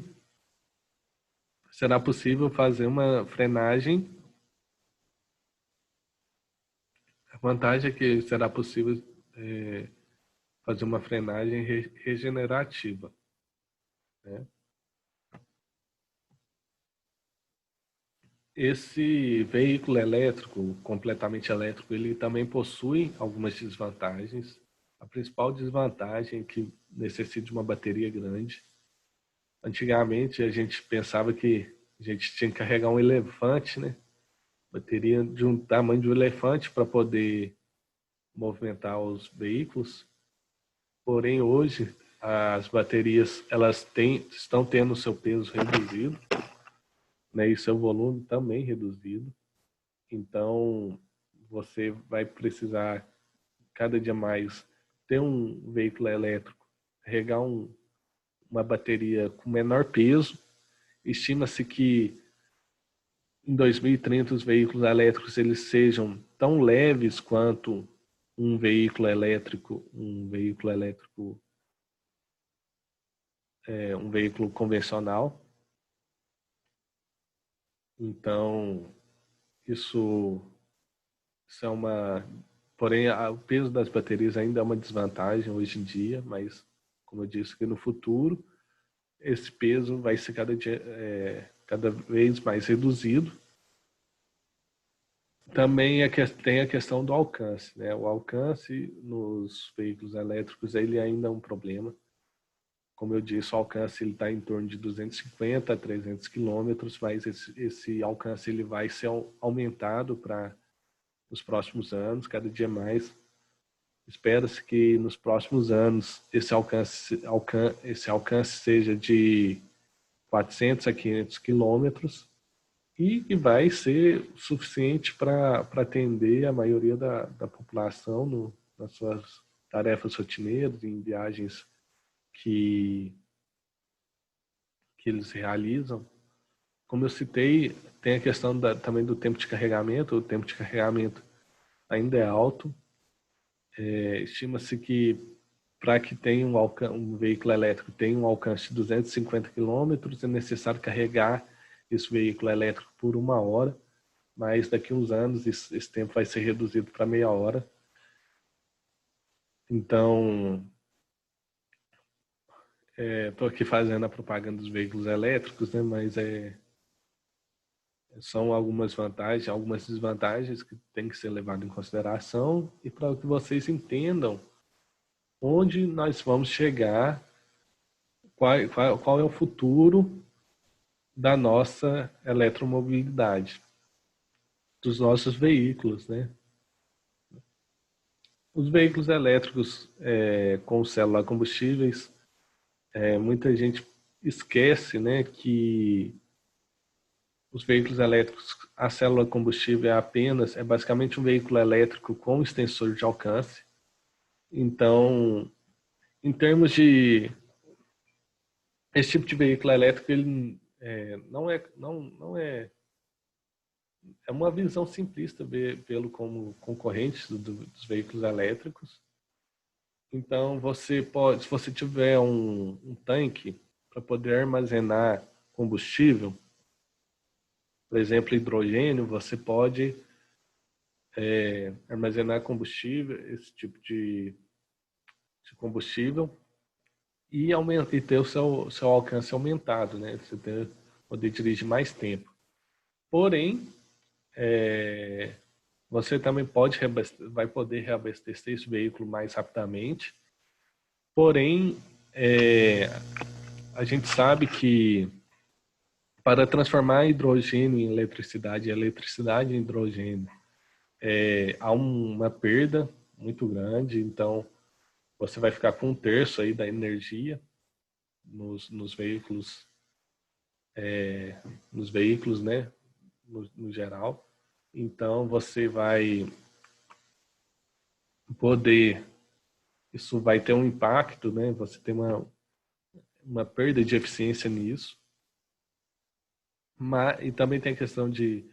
Speaker 1: será possível fazer uma frenagem. A vantagem é que será possível fazer uma frenagem regenerativa, né? Esse veículo elétrico, completamente elétrico, ele também possui algumas desvantagens. A principal desvantagem é que necessita de uma bateria grande. Antigamente a gente pensava que a gente tinha que carregar um elefante, né? Bateria de um tamanho de um elefante para poder movimentar os veículos. Porém, hoje as baterias estão tendo seu peso reduzido, né? E seu volume também reduzido. Então, você vai precisar cada dia mais ter um veículo elétrico, carregar uma bateria com menor peso. Estima-se que em 2030 os veículos elétricos eles sejam tão leves quanto um veículo elétrico um veículo convencional. Então, isso é uma... Porém, o peso das baterias ainda é uma desvantagem hoje em dia, mas, como eu disse, que no futuro esse peso vai ser cada vez mais reduzido. Também tem a questão do alcance, né? O alcance nos veículos elétricos ele ainda é um problema. Como eu disse, o alcance está em torno de 250 a 300 quilômetros, mas esse alcance ele vai ser aumentado para os próximos anos, cada dia mais. Espera-se que nos próximos anos esse alcance seja de 400 a 500 quilômetros e que vai ser suficiente para atender a maioria da população nas suas tarefas rotineiras, em viagens que eles realizam. Como eu citei, tem a questão também do tempo de carregamento. O tempo de carregamento ainda é alto. Estima-se que para que tenha um veículo elétrico tenha um alcance de 250 quilômetros, é necessário carregar esse veículo elétrico por 1 hora, mas daqui a uns anos esse tempo vai ser reduzido para meia hora. Então, estou aqui fazendo a propaganda dos veículos elétricos, né? Mas são algumas vantagens, algumas desvantagens que tem que ser levado em consideração e para que vocês entendam onde nós vamos chegar, qual é o futuro da nossa eletromobilidade, dos nossos veículos, né? Os veículos elétricos com célula combustíveis, muita gente esquece, né, que os veículos elétricos, a célula combustível é basicamente um veículo elétrico com extensor de alcance. Então, em termos de esse tipo de veículo elétrico, ele não é uma visão simplista vê-lo como concorrente dos veículos elétricos. Então, se você tiver um tanque para poder armazenar combustível, por exemplo, hidrogênio, você pode armazenar combustível, esse tipo de combustível, e ter o seu alcance aumentado, né? Você ter poder dirigir mais tempo. Porém, você também vai poder reabastecer esse veículo mais rapidamente. Porém, a gente sabe que para transformar hidrogênio em eletricidade e eletricidade em hidrogênio, há uma perda muito grande, então você vai ficar com 1/3 aí da energia nos veículos, né, no geral. Então você vai poder, isso vai ter um impacto, né? Você tem uma perda de eficiência nisso. E também tem a questão de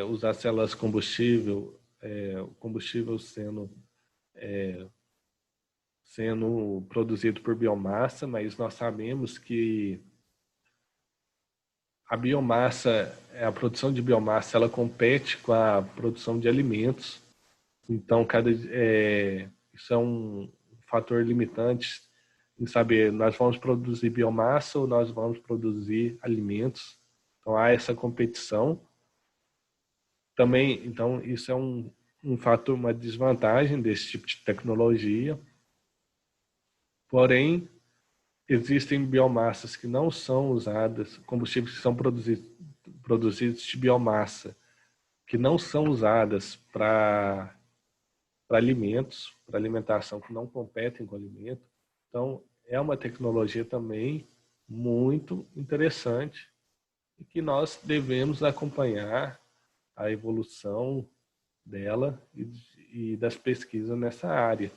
Speaker 1: usar células combustível, o combustível sendo produzido por biomassa, mas nós sabemos que a biomassa, a produção de biomassa, ela compete com a produção de alimentos. Então, isso é um fator limitante em saber, nós vamos produzir biomassa ou nós vamos produzir alimentos. Então, há essa competição. Também, então, isso é um fator, uma desvantagem desse tipo de tecnologia. Porém, existem biomassas que não são usadas, combustíveis que são produzidos de biomassa, que não são usadas para alimentos, para alimentação, que não competem com alimento. Então, é uma tecnologia também muito interessante e que nós devemos acompanhar a evolução dela e das pesquisas nessa área.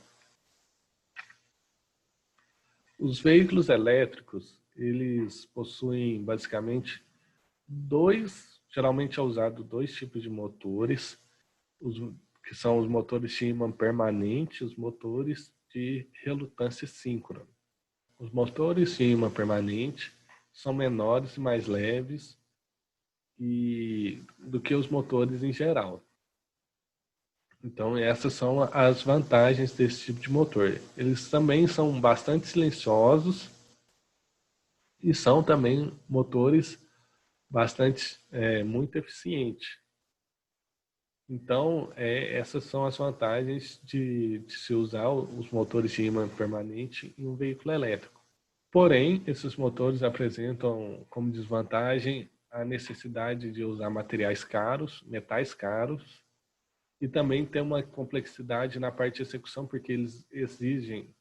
Speaker 1: Os veículos elétricos, eles possuem basicamente geralmente é usado 2 tipos de motores, que são os motores de ímã permanente e os motores de relutância síncrona. Os motores de ímã permanente são menores e mais leves do que os motores em geral. Então, essas são as vantagens desse tipo de motor. Eles também são bastante silenciosos e são também motores muito eficientes. Então, essas são as vantagens de se usar os motores de ímã permanente em um veículo elétrico. Porém, esses motores apresentam como desvantagem a necessidade de usar materiais caros, metais caros, e também tem uma complexidade na parte de execução, porque eles exigem,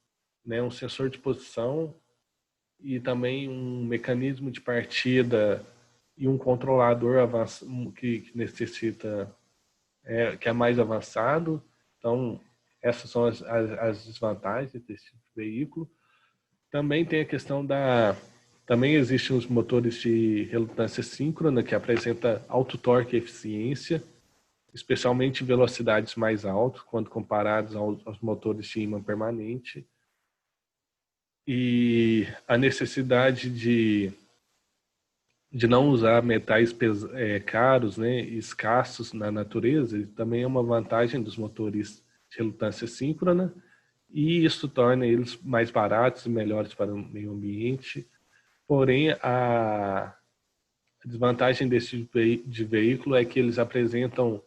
Speaker 1: né, um sensor de posição e também um mecanismo de partida e um controlador que necessita, que é mais avançado. Então, essas são as desvantagens desse tipo de veículo. Também tem a questão também existem os motores de relutância síncrona, que apresenta alto torque e eficiência, especialmente em velocidades mais altas, quando comparados aos motores de ímã permanente. E a necessidade de não usar metais caros, né, escassos na natureza, também é uma vantagem dos motores de relutância síncrona, e isso torna eles mais baratos e melhores para o meio ambiente. Porém, a desvantagem desse tipo de veículo é que eles apresentam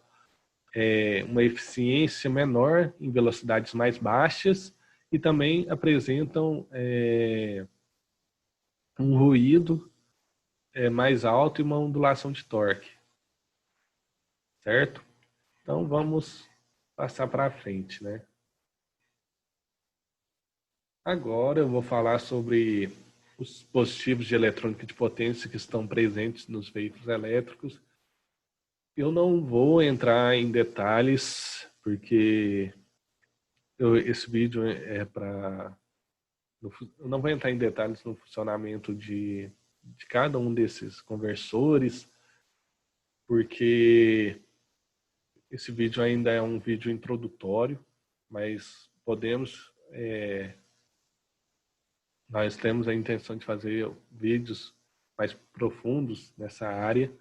Speaker 1: uma eficiência menor em velocidades mais baixas e também apresentam um ruído mais alto e uma ondulação de torque. Certo? Então vamos passar para frente, né? Agora eu vou falar sobre os dispositivos de eletrônica de potência que estão presentes nos veículos elétricos. Eu não vou entrar em detalhes, porque esse vídeo é para... Eu não vou entrar em detalhes no funcionamento de cada um desses conversores, porque esse vídeo ainda é um vídeo introdutório, mas nós temos a intenção de fazer vídeos mais profundos nessa área.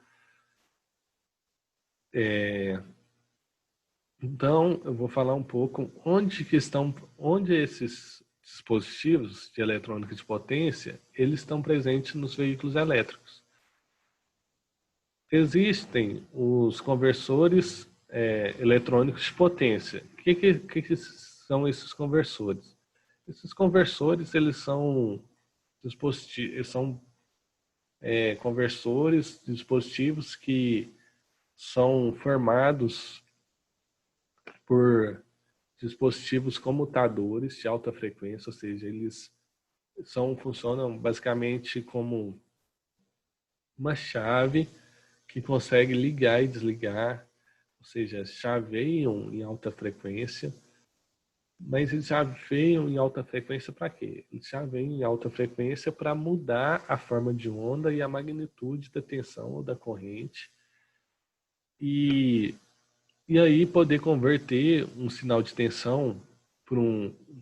Speaker 1: Então, eu vou falar um pouco onde esses dispositivos de eletrônica de potência, eles estão presentes nos veículos elétricos. Existem os conversores eletrônicos de potência. O que são esses conversores? Esses conversores, eles são dispositivos, conversores, dispositivos que são formados por dispositivos comutadores de alta frequência, ou seja, eles funcionam basicamente como uma chave que consegue ligar e desligar, ou seja, chaveiam em alta frequência. Mas eles chaveiam em alta frequência para quê? Eles chaveiam em alta frequência para mudar a forma de onda e a magnitude da tensão ou da corrente. E aí poder converter um sinal de tensão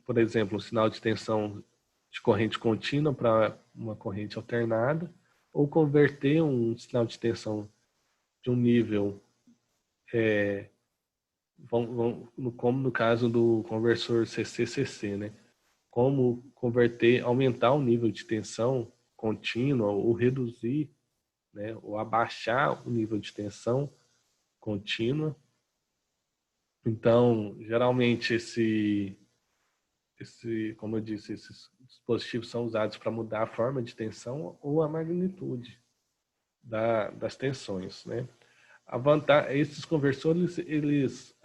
Speaker 1: por exemplo, um sinal de tensão de corrente contínua para uma corrente alternada, ou converter um sinal de tensão de um nível, como no caso do conversor CC-CC, né? Como converter, aumentar o nível de tensão contínua ou reduzir, né? Ou abaixar o nível de tensão contínua. Então, geralmente como eu disse, esses dispositivos são usados para mudar a forma de tensão ou a magnitude das tensões, né? Esses conversores, eles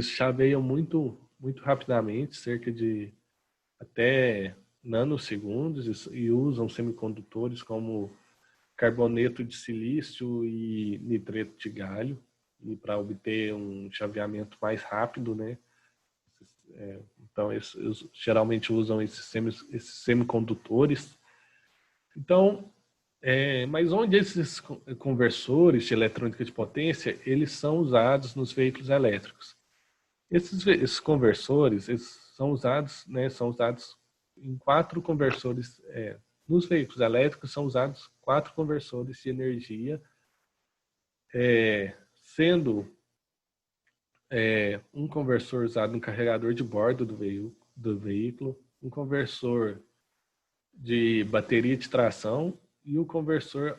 Speaker 1: chaveiam muito rapidamente, cerca de até nanosegundos, e usam semicondutores como carboneto de silício e nitreto de galho, e para obter um chaveamento mais rápido, né? Então, eles geralmente usam esses semicondutores. Então, mas onde esses conversores de eletrônica de potência, eles são usados nos veículos elétricos? Esses conversores, eles são usados, né, em 4 conversores. Nos veículos elétricos são usados 4 conversores de energia, sendo um conversor usado no carregador de bordo do veículo, um conversor de bateria de tração e o conversor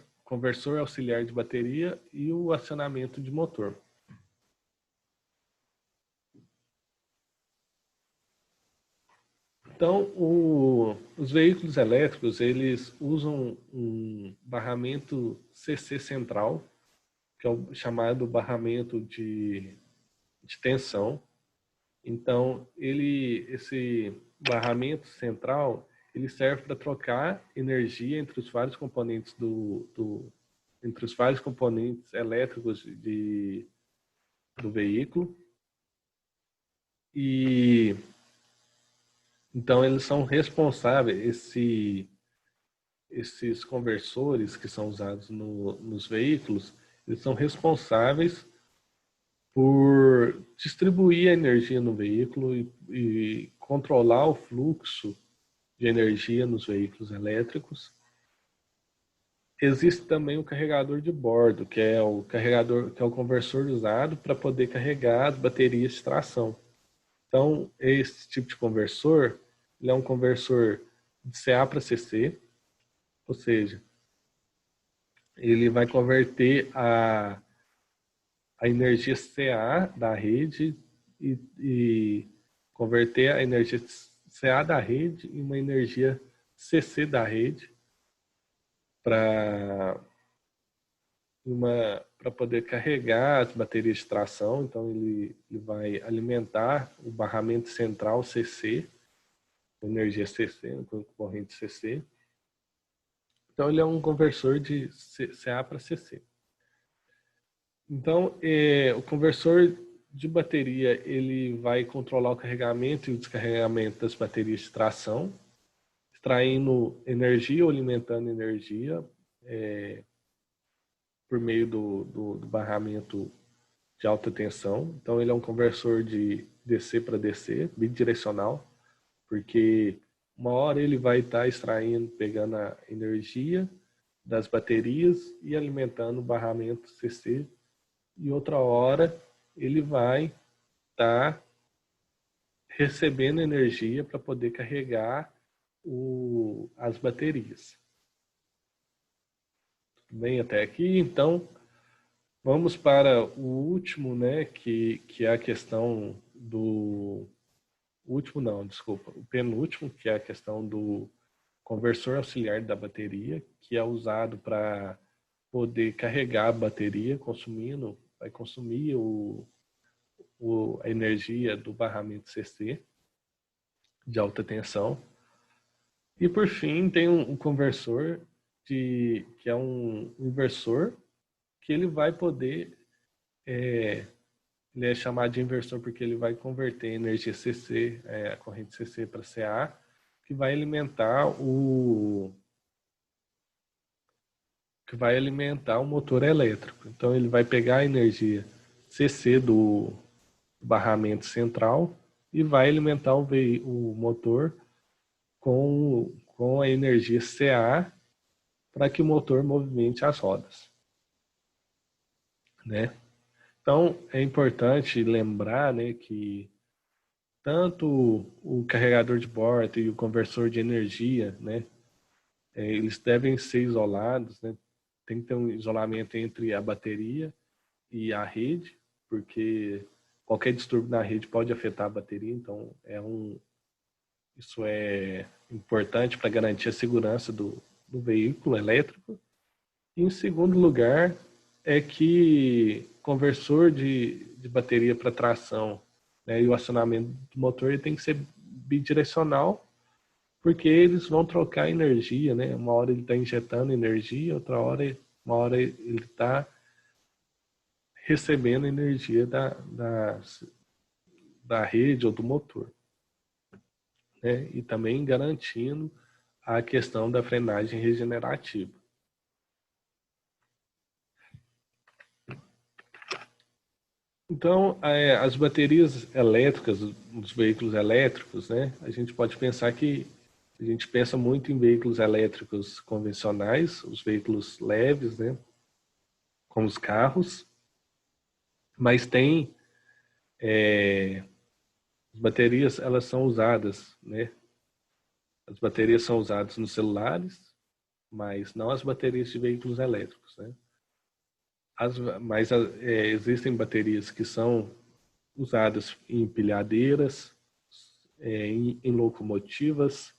Speaker 1: auxiliar de bateria e o acionamento de motor. Então, os veículos elétricos, eles usam um barramento CC central, que é o chamado barramento de tensão. Então, esse barramento central, ele serve para trocar energia entre os vários componentes entre os vários componentes elétricos do veículo. E então eles são responsáveis, esses conversores que são usados nos veículos, eles são responsáveis por distribuir a energia no veículo e controlar o fluxo de energia nos veículos elétricos. Existe também o carregador de bordo, que é o conversor usado para poder carregar as baterias de tração. Então, esse tipo de conversor, ele é um conversor de CA para CC, ou seja, ele vai converter a energia CA da rede e converter a energia CA da rede em uma energia CC da rede para poder carregar as baterias de tração. Então, ele vai alimentar o barramento central CC, energia CC, com corrente CC. Então, ele é um conversor de CA para CC. Então, o conversor de bateria, ele vai controlar o carregamento e o descarregamento das baterias de tração, extraindo energia ou alimentando energia por meio do barramento de alta tensão. Então, ele é um conversor de DC para DC, bidirecional, porque uma hora ele vai estar extraindo, pegando a energia das baterias e alimentando o barramento CC, e outra hora ele vai estar recebendo energia para poder carregar as baterias. Bem até aqui, então vamos para o último, né, que é a questão do... O último não, desculpa, o penúltimo, que é a questão do conversor auxiliar da bateria, que é usado para poder carregar a bateria, vai consumir a energia do barramento CC de alta tensão. E por fim tem um conversor que é um inversor, que ele vai poder, ele é chamado de inversor porque ele vai converter energia CC, a corrente CC para CA, que vai alimentar o motor elétrico. Então ele vai pegar a energia CC do barramento central e vai alimentar o motor com a energia CA para que o motor movimente as rodas, né? Então é importante lembrar, né, que tanto o carregador de bordo e o conversor de energia, né, eles devem ser isolados, né? Tem que ter um isolamento entre a bateria e a rede, porque qualquer distúrbio na rede pode afetar a bateria, então isso é importante para garantir a segurança do veículo elétrico. E, em segundo lugar, é que conversor de bateria para tração, né, e o acionamento do motor ele tem que ser bidirecional, porque eles vão trocar energia, né? Uma hora ele está injetando energia, uma hora ele está recebendo energia da rede ou do motor, né? E também garantindo a questão da frenagem regenerativa. Então, as baterias elétricas dos veículos elétricos, né? A gente pode pensar que a gente pensa muito em veículos elétricos convencionais, os veículos leves, né? Como os carros, mas tem as baterias, elas são usadas, né? As baterias são usadas nos celulares, mas não as baterias de veículos elétricos, né? Mas existem baterias que são usadas em empilhadeiras, em locomotivas,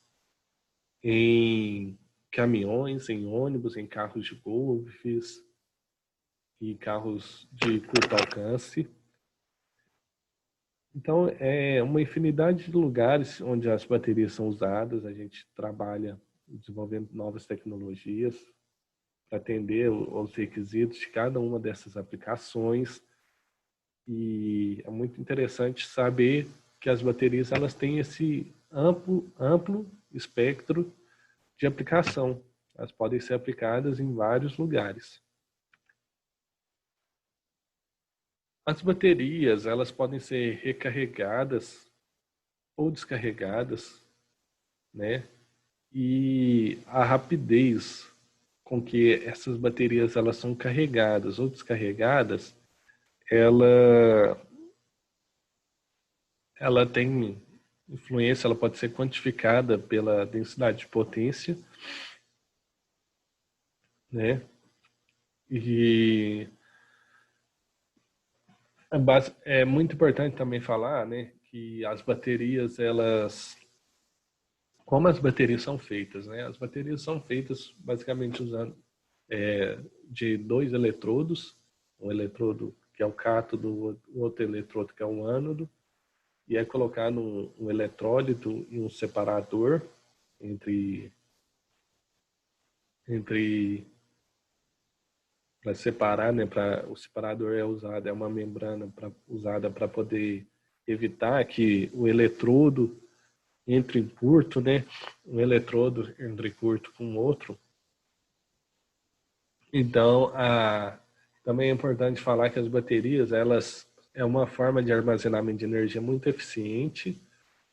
Speaker 1: em caminhões, em ônibus, em carros de golfes e carros de curto alcance. Então, é uma infinidade de lugares onde as baterias são usadas. A gente trabalha desenvolvendo novas tecnologias para atender aos requisitos de cada uma dessas aplicações. E é muito interessante saber que as baterias elas têm esse amplo espectro de aplicação. Elas podem ser aplicadas em vários lugares. As baterias, elas podem ser recarregadas ou descarregadas, né? E a rapidez com que essas baterias elas são carregadas ou descarregadas, ela tem influência, ela pode ser quantificada pela densidade de potência, né? E é muito importante também falar, né, que as baterias, como as baterias são feitas, né? As baterias são feitas basicamente usando de dois eletrodos, um eletrodo que é o cátodo, o outro eletrodo que é o ânodo, e é colocado um eletrólito e um separador entre para separar, né? O separador é uma membrana usada para poder evitar que o eletrodo entre em curto, né? Um eletrodo entre curto com outro. Então, também é importante falar que as baterias, elas é uma forma de armazenamento de energia muito eficiente.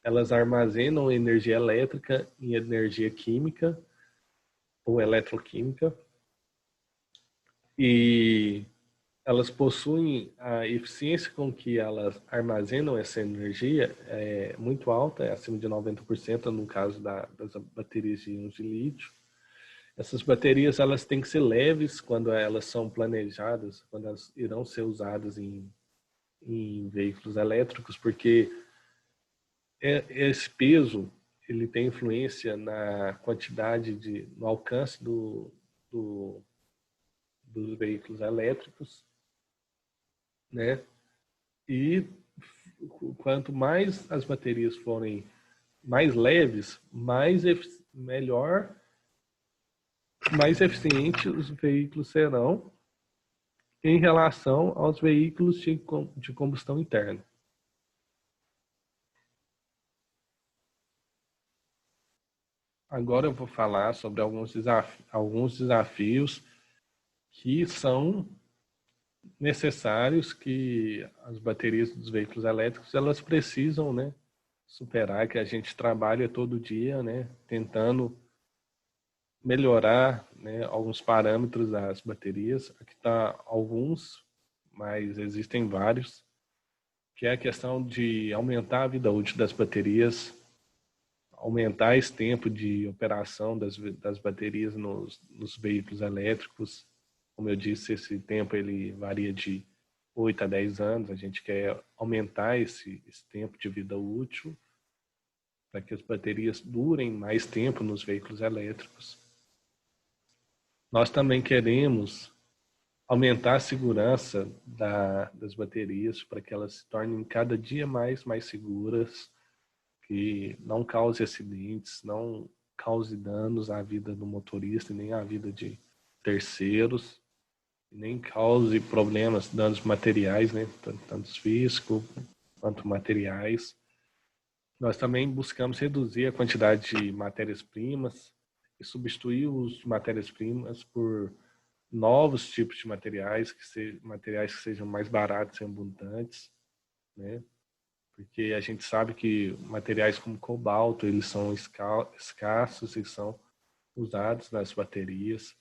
Speaker 1: Elas armazenam energia elétrica e energia química ou eletroquímica. E elas possuem a eficiência com que elas armazenam essa energia é muito alta, é acima de 90% no caso das baterias de íons de lítio. Essas baterias elas têm que ser leves quando elas são planejadas, quando elas irão ser usadas em veículos elétricos, porque esse peso ele tem influência na quantidade no alcance do, dos veículos elétricos, né? E quanto mais as baterias forem mais leves, melhor, mais eficientes os veículos serão em relação aos veículos de combustão interna. Agora eu vou falar sobre alguns desafios que são necessários, que as baterias dos veículos elétricos elas precisam, né, superar, que a gente trabalha todo dia, né, tentando melhorar, né, alguns parâmetros das baterias. Aqui está alguns, mas existem vários, que é a questão de aumentar a vida útil das baterias, aumentar esse tempo de operação das baterias nos veículos elétricos. Como eu disse, esse tempo ele varia de 8 a 10 anos. A gente quer aumentar esse tempo de vida útil para que as baterias durem mais tempo nos veículos elétricos. Nós também queremos aumentar a segurança das baterias para que elas se tornem cada dia mais seguras, que não cause acidentes, não cause danos à vida do motorista, nem à vida de terceiros, nem cause problemas, danos materiais, né? Tanto físicos quanto materiais. Nós também buscamos reduzir a quantidade de matérias-primas e substituir os matérias-primas por novos tipos de materiais que sejam mais baratos e abundantes, né? Porque a gente sabe que materiais como cobalto, eles são escassos e são usados nas baterias.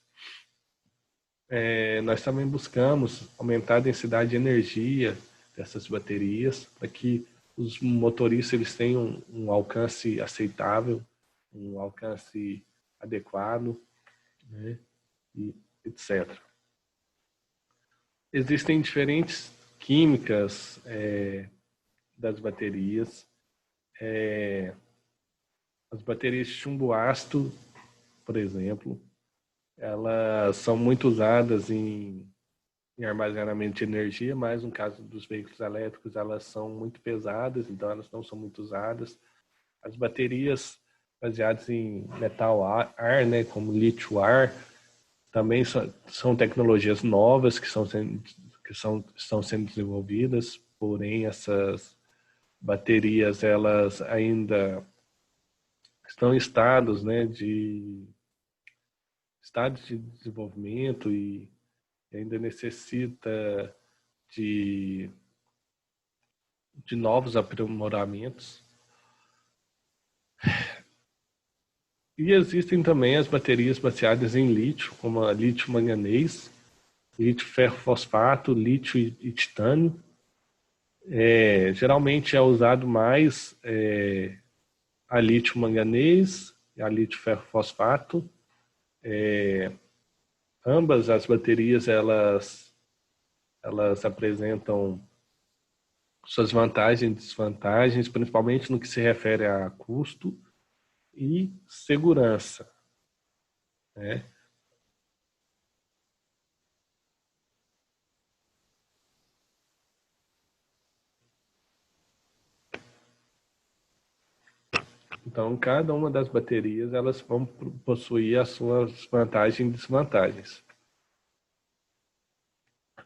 Speaker 1: Nós também buscamos aumentar a densidade de energia dessas baterias para que os motoristas eles tenham um alcance aceitável, um alcance adequado, né? E etc. Existem diferentes químicas das baterias. As baterias de chumbo ácido, por exemplo, elas são muito usadas em armazenamento de energia, mas no caso dos veículos elétricos, elas são muito pesadas, então elas não são muito usadas. As baterias baseadas em metal-ar, né, como lítio-ar, também são tecnologias novas que estão sendo desenvolvidas, porém essas baterias elas ainda estão em estados, né, de desenvolvimento e ainda necessita de novos aprimoramentos. E existem também as baterias baseadas em lítio, como a lítio-manganês, lítio-ferro-fosfato, lítio e titânio. Geralmente é usado mais a lítio-manganês e a lítio-ferro-fosfato. Ambas as baterias elas apresentam suas vantagens e desvantagens, principalmente no que se refere a custo e segurança, né? Então, cada uma das baterias elas vão possuir as suas vantagens e desvantagens.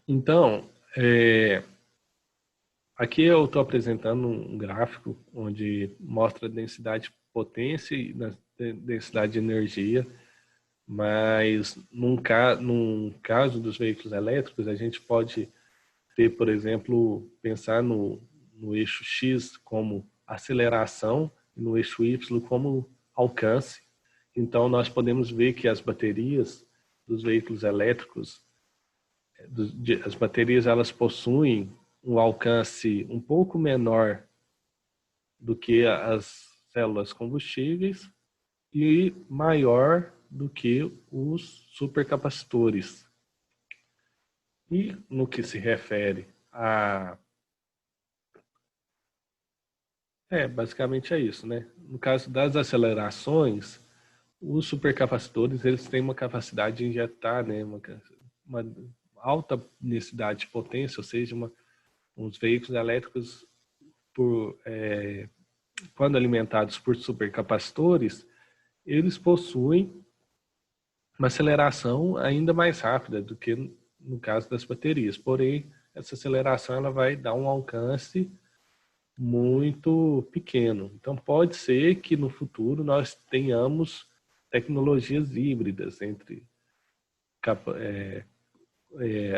Speaker 1: Então, aqui eu estou apresentando um gráfico onde mostra a densidade de potência e densidade de energia, mas num caso dos veículos elétricos, a gente pode ter, por exemplo, pensar no eixo X como aceleração e no eixo Y como alcance. Então, nós podemos ver que as baterias dos veículos elétricos, as baterias elas possuem um alcance um pouco menor do que as células combustíveis e maior do que os supercapacitores. E no que se refere a... basicamente é isso, né? No caso das acelerações, os supercapacitores, eles têm uma capacidade de injetar, né, uma alta densidade de potência, ou seja, uns veículos elétricos, quando alimentados por supercapacitores, eles possuem uma aceleração ainda mais rápida do que no caso das baterias. Porém, essa aceleração ela vai dar um alcance muito pequeno. Então, pode ser que no futuro nós tenhamos tecnologias híbridas entre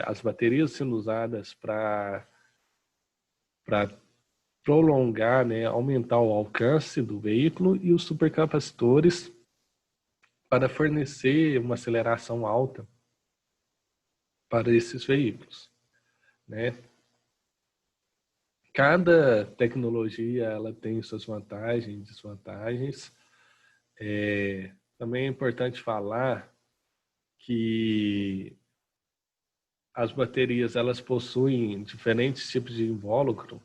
Speaker 1: as baterias sendo usadas para prolongar, né, aumentar o alcance do veículo, e os supercapacitores para fornecer uma aceleração alta para esses veículos, né? Cada tecnologia ela tem suas vantagens e desvantagens. Também é importante falar que as baterias elas possuem diferentes tipos de invólucro,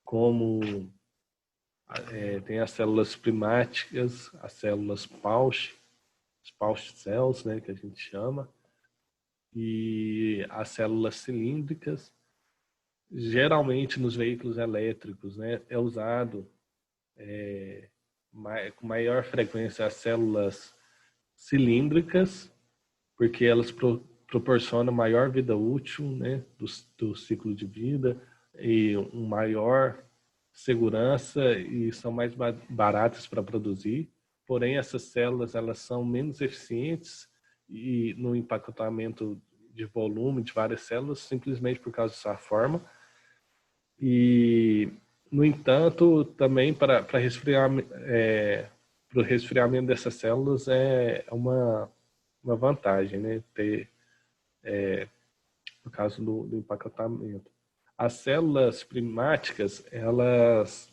Speaker 1: como tem as células primáticas, as células Pausch, as Pausch cells, né, que a gente chama, e as células cilíndricas. Geralmente nos veículos elétricos, né, é usado com maior frequência as células cilíndricas, porque elas proporcionam maior vida útil, né, do ciclo de vida, e maior segurança, e são mais baratas para produzir. Porém, essas células elas são menos eficientes e no empacotamento de volume de várias células, simplesmente por causa dessa forma. E, no entanto, também para o resfriamento dessas células é uma vantagem, né? Ter, no caso do empacotamento. As células primáticas, elas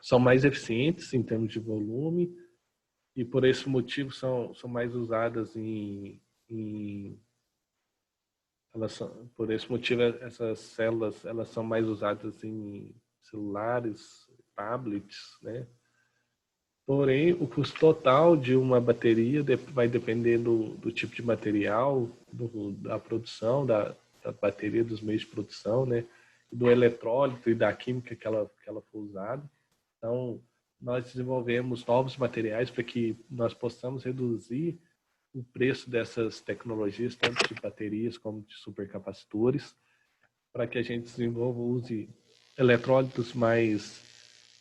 Speaker 1: são mais eficientes em termos de volume e por esse motivo são mais usadas por esse motivo essas células elas são mais usadas em celulares, tablets, né? Porém, o custo total de uma bateria vai depender do tipo de material, da produção, da bateria, dos meios de produção, né? Do eletrólito e da química que ela for usada. Então, nós desenvolvemos novos materiais para que nós possamos reduzir o preço dessas tecnologias, tanto de baterias como de supercapacitores, para que a gente use eletrólitos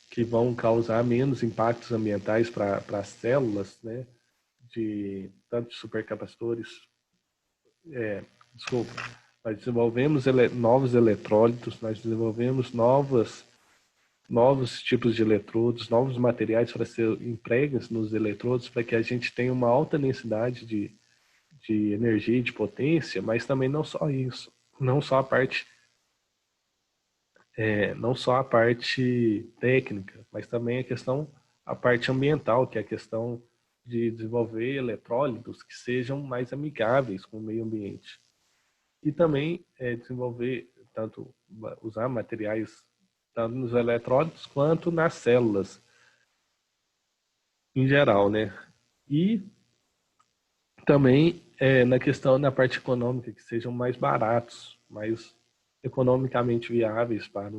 Speaker 1: que vão causar menos impactos ambientais para as células, né? Tanto de supercapacitores. Nós desenvolvemos novos eletrólitos, nós desenvolvemos novos tipos de eletrodos, novos materiais para ser empregues nos eletrodos, para que a gente tenha uma alta densidade de energia e de potência, mas também não só isso, não só a parte técnica, mas também a parte ambiental, que é a questão de desenvolver eletrólitos que sejam mais amigáveis com o meio ambiente. E também usar materiais tanto nos eletrólitos quanto nas células em geral, né? E também na parte econômica, que sejam mais baratos, mais economicamente viáveis para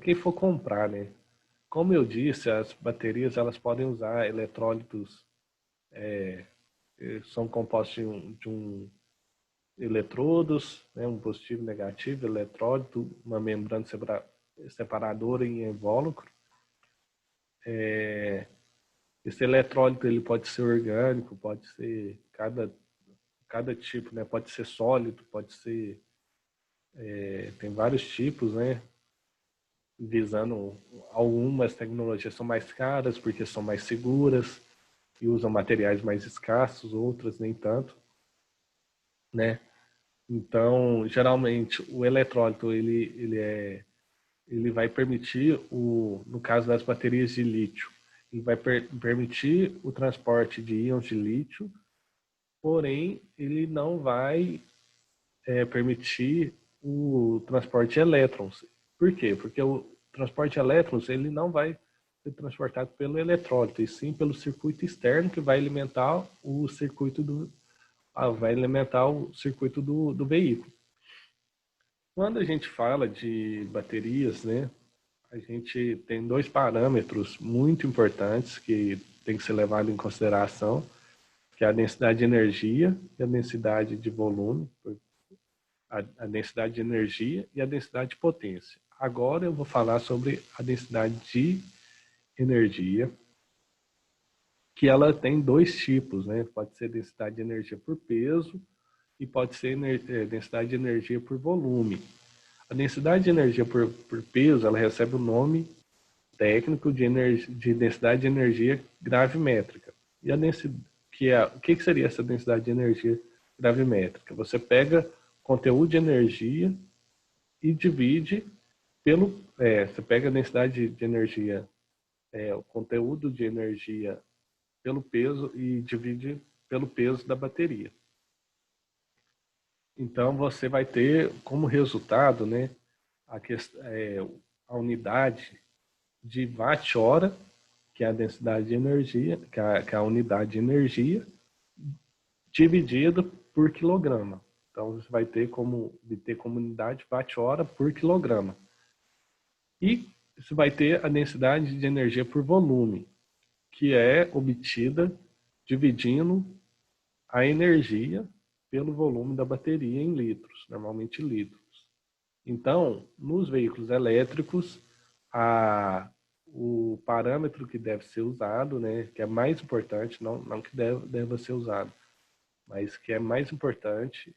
Speaker 1: quem for comprar, né? Como eu disse, as baterias elas podem usar eletrólitos, são compostos de eletrodos, né? Um positivo e negativo, eletrólito, uma membrana separadora em invólucro. Esse eletrólito ele pode ser orgânico, pode ser cada tipo, né? Pode ser sólido, pode ser tem vários tipos, né? Visando algumas tecnologias são mais caras porque são mais seguras e usam materiais mais escassos, outras nem tanto, né? Então, geralmente o eletrólito ele vai permitir no caso das baterias de lítio, Ele vai permitir o transporte de íons de lítio, porém ele não vai permitir o transporte de elétrons. Por quê? Porque o transporte de elétrons ele não vai ser transportado pelo eletrólito, e sim pelo circuito externo que vai alimentar o circuito do veículo. Quando a gente fala de baterias, né, a gente tem dois parâmetros muito importantes que tem que ser levado em consideração, que é a densidade de energia e a densidade de volume, a densidade de energia e a densidade de potência. Agora eu vou falar sobre a densidade de energia, que ela tem dois tipos, né? Pode ser densidade de energia por peso e pode ser densidade de energia por volume. A densidade de energia por peso, ela recebe o nome técnico de densidade de energia gravimétrica. E a densidade, o que seria essa densidade de energia gravimétrica? Você pega o conteúdo de energia e divide pelo... você pega a densidade de energia, o conteúdo de energia pelo peso e divide pelo peso da bateria. Então, você vai ter como resultado, né, a unidade de watt-hora, que é a densidade de energia, que é a unidade de energia, dividida por quilograma. Então, você vai ter como unidade watt-hora por quilograma. E você vai ter a densidade de energia por volume, que é obtida dividindo a energia pelo volume da bateria em litros, normalmente litros. Então, nos veículos elétricos, o parâmetro que deve ser usado, né, que é mais importante, não que deva ser usado, mas que é mais importante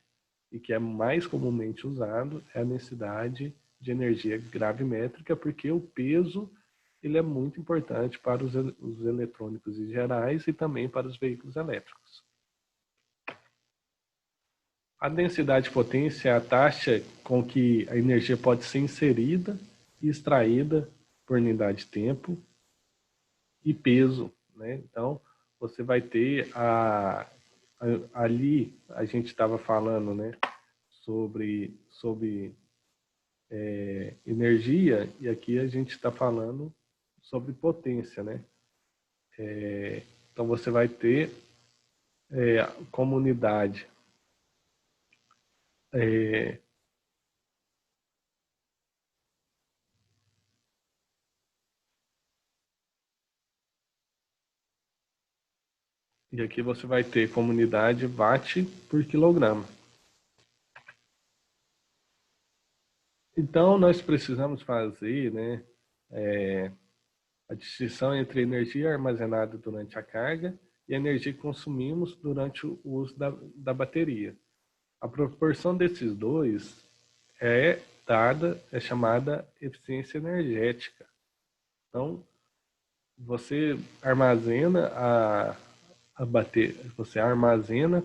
Speaker 1: e que é mais comumente usado é a densidade de energia gravimétrica, porque o peso ele é muito importante para os eletrônicos em gerais e também para os veículos elétricos. A densidade de potência é a taxa com que a energia pode ser inserida e extraída por unidade de tempo e peso, né? Então, você vai ter ali a gente estava falando, né, sobre energia, e aqui a gente está falando sobre potência, né? Então você vai ter como unidade e aqui você vai ter como unidade watt por quilograma. Então nós precisamos fazer, né, a distinção entre energia armazenada durante a carga e a energia que consumimos durante o uso da bateria. A proporção desses dois é chamada eficiência energética. Então, você armazena você armazena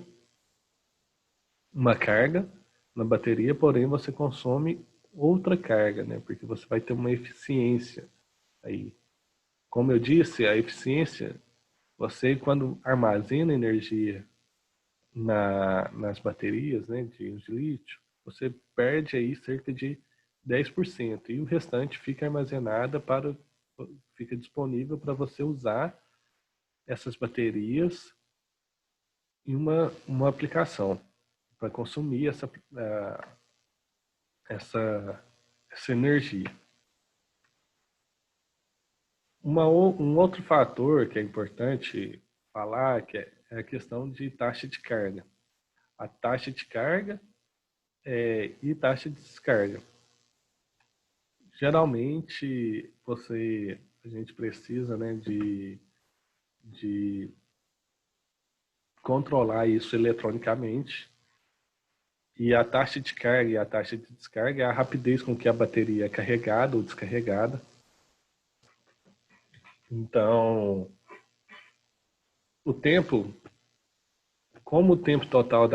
Speaker 1: uma carga na bateria, porém você consome outra carga, né? Porque você vai ter uma eficiência aí. Como eu disse, a eficiência, você quando armazena energia nas baterias, né, de lítio, você perde aí cerca de 10% e o restante fica fica disponível para você usar essas baterias em uma aplicação para consumir essa energia. Um outro fator que é importante falar que é a questão de taxa de carga. A taxa de carga e taxa de descarga. Geralmente, a gente precisa, né, de controlar isso eletronicamente. E a taxa de carga e a taxa de descarga é a rapidez com que a bateria é carregada ou descarregada. Então, o tempo, como o tempo total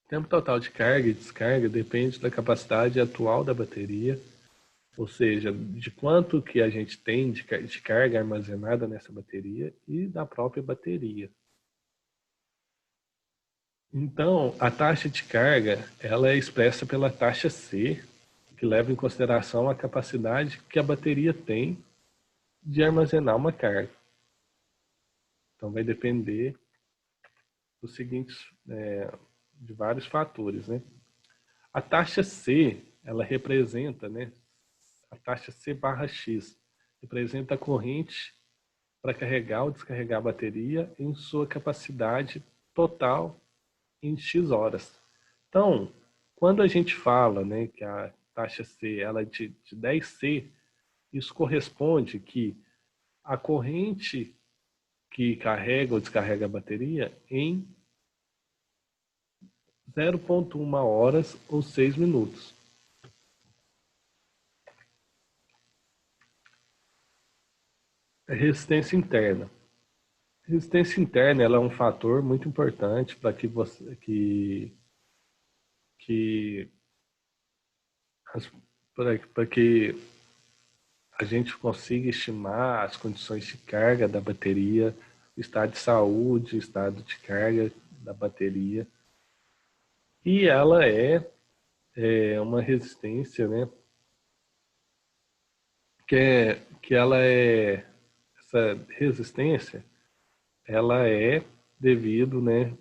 Speaker 1: O tempo total de carga e descarga depende da capacidade atual da bateria, ou seja, de quanto que a gente tem de carga armazenada nessa bateria e da própria bateria. Então, a taxa de carga ela é expressa pela taxa C, que leva em consideração a capacidade que a bateria tem de armazenar uma carga. Então, vai depender dos seguintes, de vários fatores, né? A taxa C, ela representa, né? A taxa C barra X representa a corrente para carregar ou descarregar a bateria em sua capacidade total em X horas. Então, quando a gente fala, né, que a taxa C ela é de 10C, isso corresponde que a corrente que carrega ou descarrega a bateria em 0,1 horas ou 6 minutos. Resistência interna. Resistência interna ela é um fator muito importante para que para que a gente consiga estimar as condições de carga da bateria, o estado de saúde, o estado de carga da bateria. E ela é uma resistência, né? Que ela essa resistência, ela é devido, né?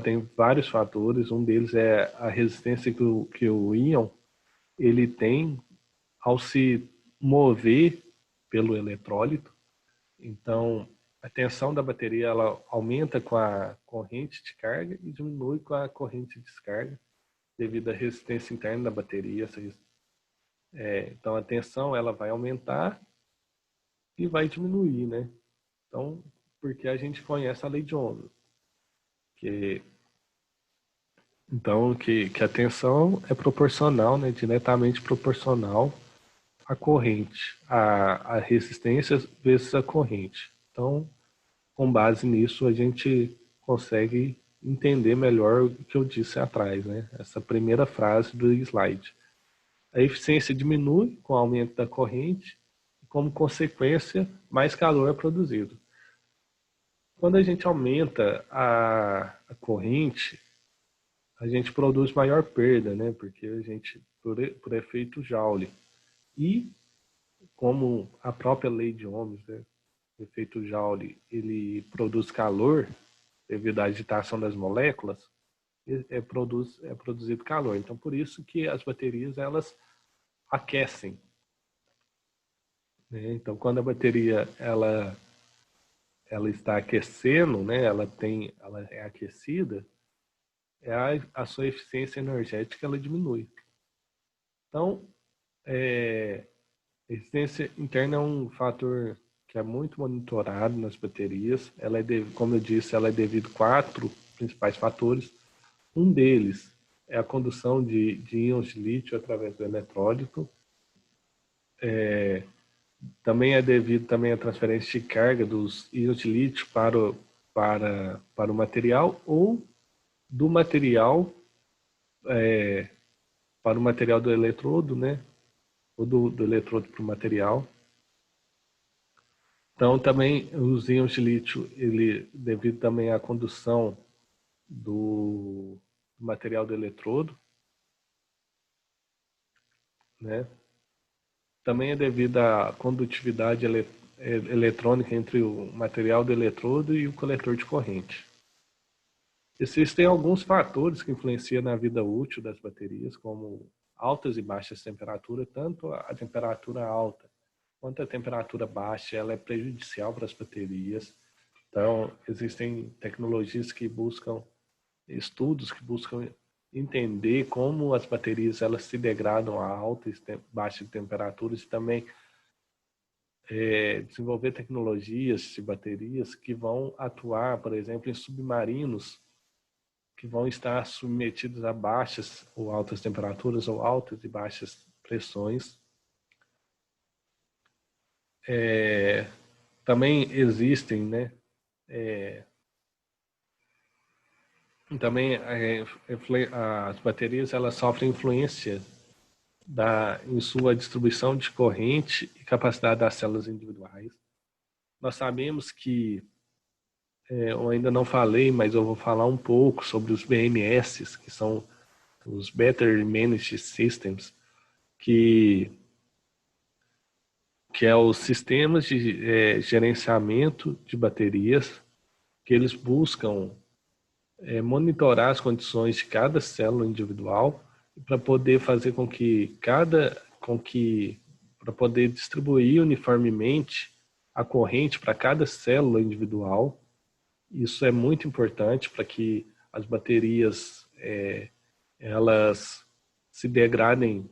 Speaker 1: Tem vários fatores. Um deles é a resistência que o íon ele tem ao se mover pelo eletrólito. Então, a tensão da bateria ela aumenta com a corrente de carga e diminui com a corrente de descarga devido à resistência interna da bateria. Então, a tensão ela vai aumentar e vai diminuir, né? Então, porque a gente conhece a lei de Ohm, que que a tensão é proporcional, né? Diretamente proporcional à corrente, à resistência vezes a corrente. Então, com base nisso, a gente consegue entender melhor o que eu disse atrás, né? Essa primeira frase do slide. A eficiência diminui com o aumento da corrente e, como consequência, mais calor é produzido. Quando a gente aumenta a corrente, a gente produz maior perda, né? Porque a gente, por efeito Joule. E, como a própria lei de Ohms, né? O efeito Joule, ele produz calor devido à agitação das moléculas, é produzido calor. Então, por isso que as baterias, elas aquecem, né? Então, quando a bateria, ela está aquecendo, né? Ela é aquecida, a sua eficiência energética, ela diminui. Então, resistência interna é um fator que é muito monitorado nas baterias. Ela como eu disse, ela é devido a 4 principais fatores. Um deles é a condução de íons de lítio através do eletrólito. Também é devido também à transferência de carga dos íons de lítio para o material ou do material para o material do eletrodo, né? Ou do eletrodo para o material. Então, também os íons de lítio, devido também à condução do material do eletrodo, né? Também é devido à condutividade eletrônica entre o material do eletrodo e o coletor de corrente. Existem alguns fatores que influenciam na vida útil das baterias, como altas e baixas temperaturas. Tanto a temperatura alta quanto a temperatura baixa, ela é prejudicial para as baterias. Então, existem tecnologias que buscam, estudos que buscam entender como as baterias elas se degradam a altas e baixas temperaturas, e também desenvolver tecnologias de baterias que vão atuar, por exemplo, em submarinos que vão estar submetidos a baixas ou altas temperaturas ou altas e baixas pressões. Também existem, né, Também as baterias elas sofrem influência em sua distribuição de corrente e capacidade das células individuais. Nós sabemos que, eu ainda não falei, mas eu vou falar um pouco sobre os BMS, que são os Battery Managed Systems, que é os sistemas de gerenciamento de baterias, que eles buscam monitorar as condições de cada célula individual para poder fazer para poder distribuir uniformemente a corrente para cada célula individual. Isso é muito importante para que as baterias elas se degradem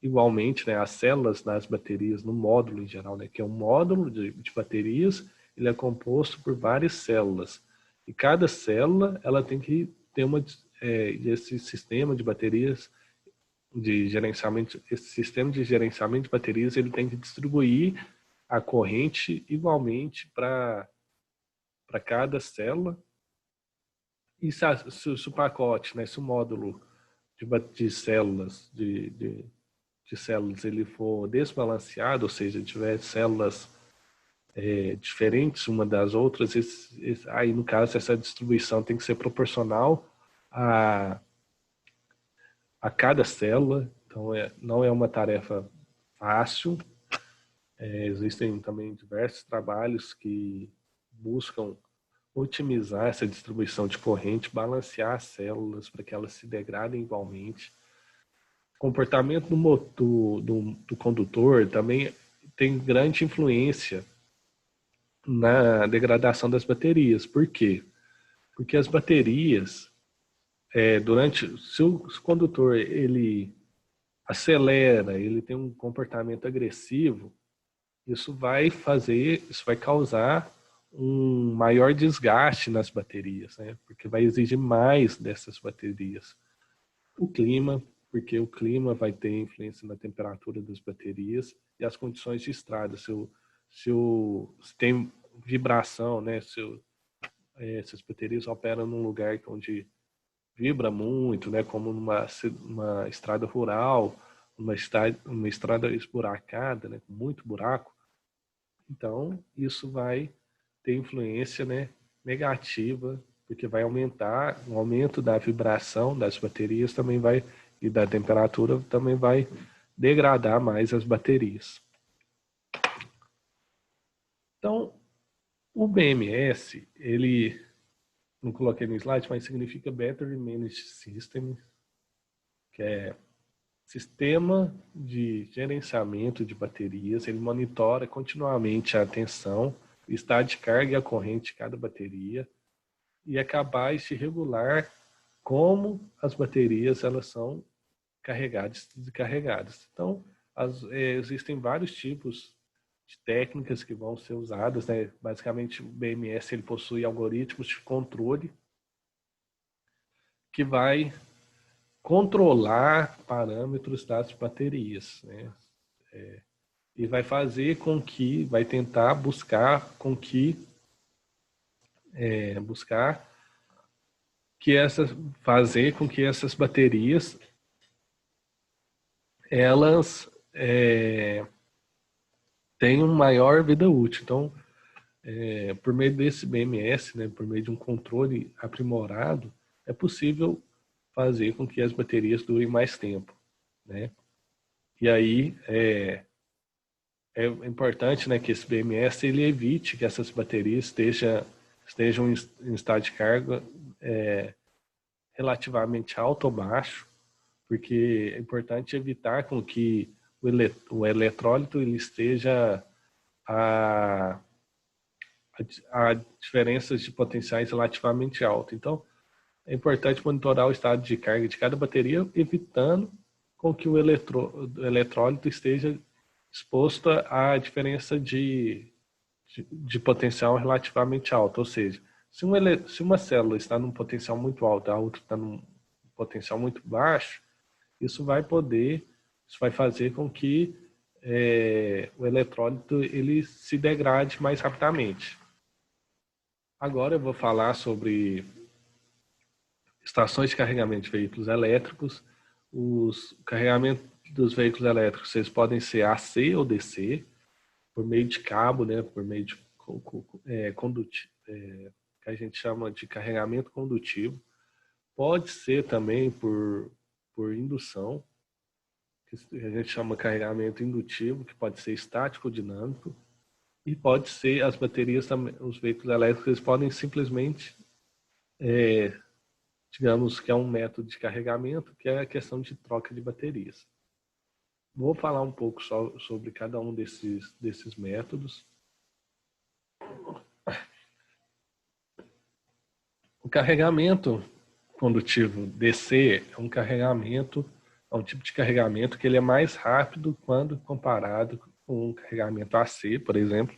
Speaker 1: igualmente, né, as células das baterias no módulo em geral, né, que é um módulo de baterias, ele é composto por várias células. E cada célula ela tem que ter esse sistema de baterias esse sistema de gerenciamento de baterias, ele tem que distribuir a corrente igualmente para cada célula. E se o pacote, né, se o módulo de células de células ele for desbalanceado, ou seja, tiver células diferentes uma das outras, aí no caso essa distribuição tem que ser proporcional a cada célula. Então não é uma tarefa fácil. Existem também diversos trabalhos que buscam otimizar essa distribuição de corrente, balancear as células para que elas se degradem igualmente. O comportamento do condutor também tem grande influência na degradação das baterias. Por quê? Porque as baterias, se o condutor ele acelera, ele tem um comportamento agressivo, isso vai causar um maior desgaste nas baterias, né? Porque vai exigir mais dessas baterias. O clima, porque o clima vai ter influência na temperatura das baterias e as condições de estrada. Se tem vibração, né? Se essas baterias operam num lugar onde vibra muito, né? Como uma estrada rural, uma estrada esburacada, né? Com muito buraco. Então, isso vai ter influência, né, negativa, porque vai aumentar, o aumento da vibração das baterias também vai, e da temperatura também vai degradar mais as baterias. Então, o BMS, ele, não coloquei no slide, mas significa Battery Managed System, que é sistema de gerenciamento de baterias. Ele monitora continuamente a tensão, o estado de carga e a corrente de cada bateria e é capaz de regular como as baterias elas são carregadas e descarregadas. Então, existem vários tipos de técnicas que vão ser usadas, né? Basicamente, o BMS ele possui algoritmos de controle que vai controlar parâmetros das baterias, né? E vai fazer com que, vai tentar buscar com que, fazer com que essas baterias elas tenham maior vida útil. Então, por meio desse BMS, né, por meio de um controle aprimorado, é possível fazer com que as baterias durem mais tempo, né? E aí é importante, né, que esse BMS ele evite que essas baterias estejam em estado de carga relativamente alto ou baixo, porque é importante evitar com que o eletrólito ele esteja a diferenças de potenciais relativamente altas. Então, é importante monitorar o estado de carga de cada bateria, evitando com que o eletrólito esteja exposto à diferença de potencial relativamente alta. Ou seja, se uma célula está num potencial muito alto e a outra está num potencial muito baixo, isso vai fazer com que o eletrólito ele se degrade mais rapidamente. Agora eu vou falar sobre estações de carregamento de veículos elétricos. O carregamento dos veículos elétricos, eles podem ser AC ou DC, por meio de cabo, né, por meio de que a gente chama de carregamento condutivo. Pode ser também por indução, que a gente chama de carregamento indutivo, que pode ser estático ou dinâmico. E pode ser as baterias também, os veículos elétricos, eles podem simplesmente, digamos que é um método de carregamento, que é a questão de troca de baterias. Vou falar um pouco só sobre cada um desses métodos. O carregamento condutivo DC é um tipo de carregamento que ele é mais rápido quando comparado com um carregamento AC, por exemplo.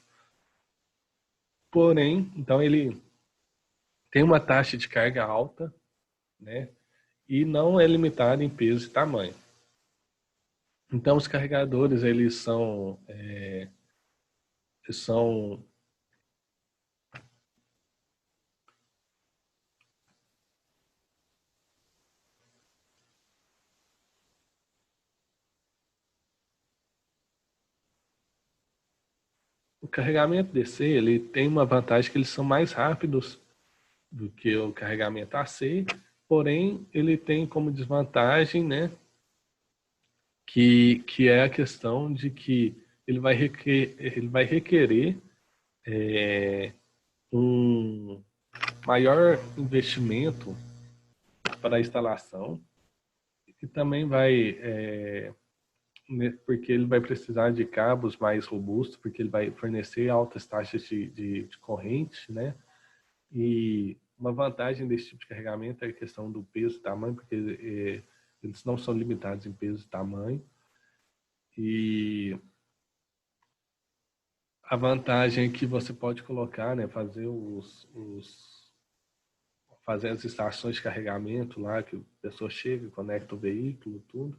Speaker 1: Porém, então ele tem uma taxa de carga alta, né? E não é limitado em peso e tamanho. Então, os carregadores, eles são o carregamento DC, ele tem uma vantagem que eles são mais rápidos do que o carregamento AC, porém, ele tem como desvantagem, né, que é a questão de que ele vai requerer um maior investimento para a instalação e também porque ele vai precisar de cabos mais robustos, porque ele vai fornecer altas taxas de corrente, né? E uma vantagem desse tipo de carregamento é a questão do peso e tamanho, porque eles não são limitados em peso e tamanho. E a vantagem é que você pode colocar, né, fazer fazer as estações de carregamento lá, que a pessoa chega, conecta o veículo, tudo.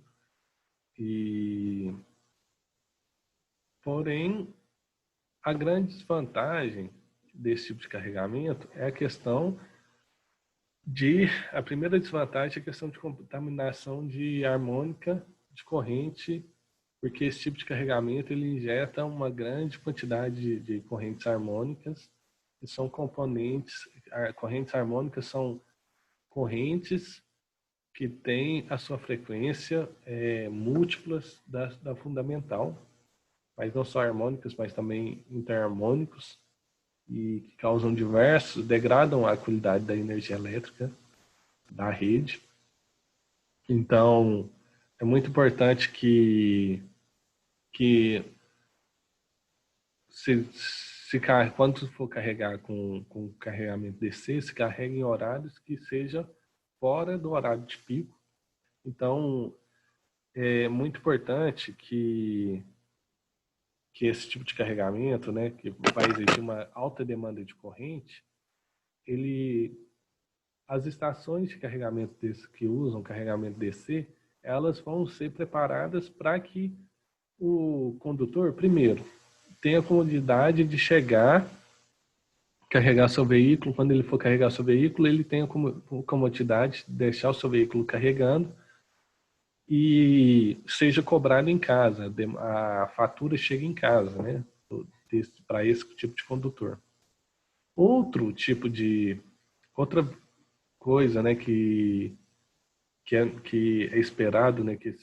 Speaker 1: Porém, a grande desvantagem desse tipo de carregamento é a questão a primeira desvantagem é a questão de contaminação de harmônica de corrente, porque esse tipo de carregamento ele injeta uma grande quantidade de correntes harmônicas, que são correntes harmônicas são correntes que têm a sua frequência múltiplas da fundamental, mas não só harmônicas, mas também interharmônicos, e que causam degradam a qualidade da energia elétrica da rede. Então, é muito importante que quando for carregar com carregamento DC, se carregue em horários que seja fora do horário de pico. Então, é muito importante que esse tipo de carregamento, né, que vai exigir uma alta demanda de corrente, as estações de carregamento que usam carregamento DC, elas vão ser preparadas para que o condutor, primeiro, tenha a comodidade de chegar, carregar seu veículo. Quando ele for carregar seu veículo, ele tenha a comodidade de deixar o seu veículo carregando e seja cobrado em casa, a fatura chega em casa, né, para esse tipo de condutor. Outra coisa, né, que é esperado, né, que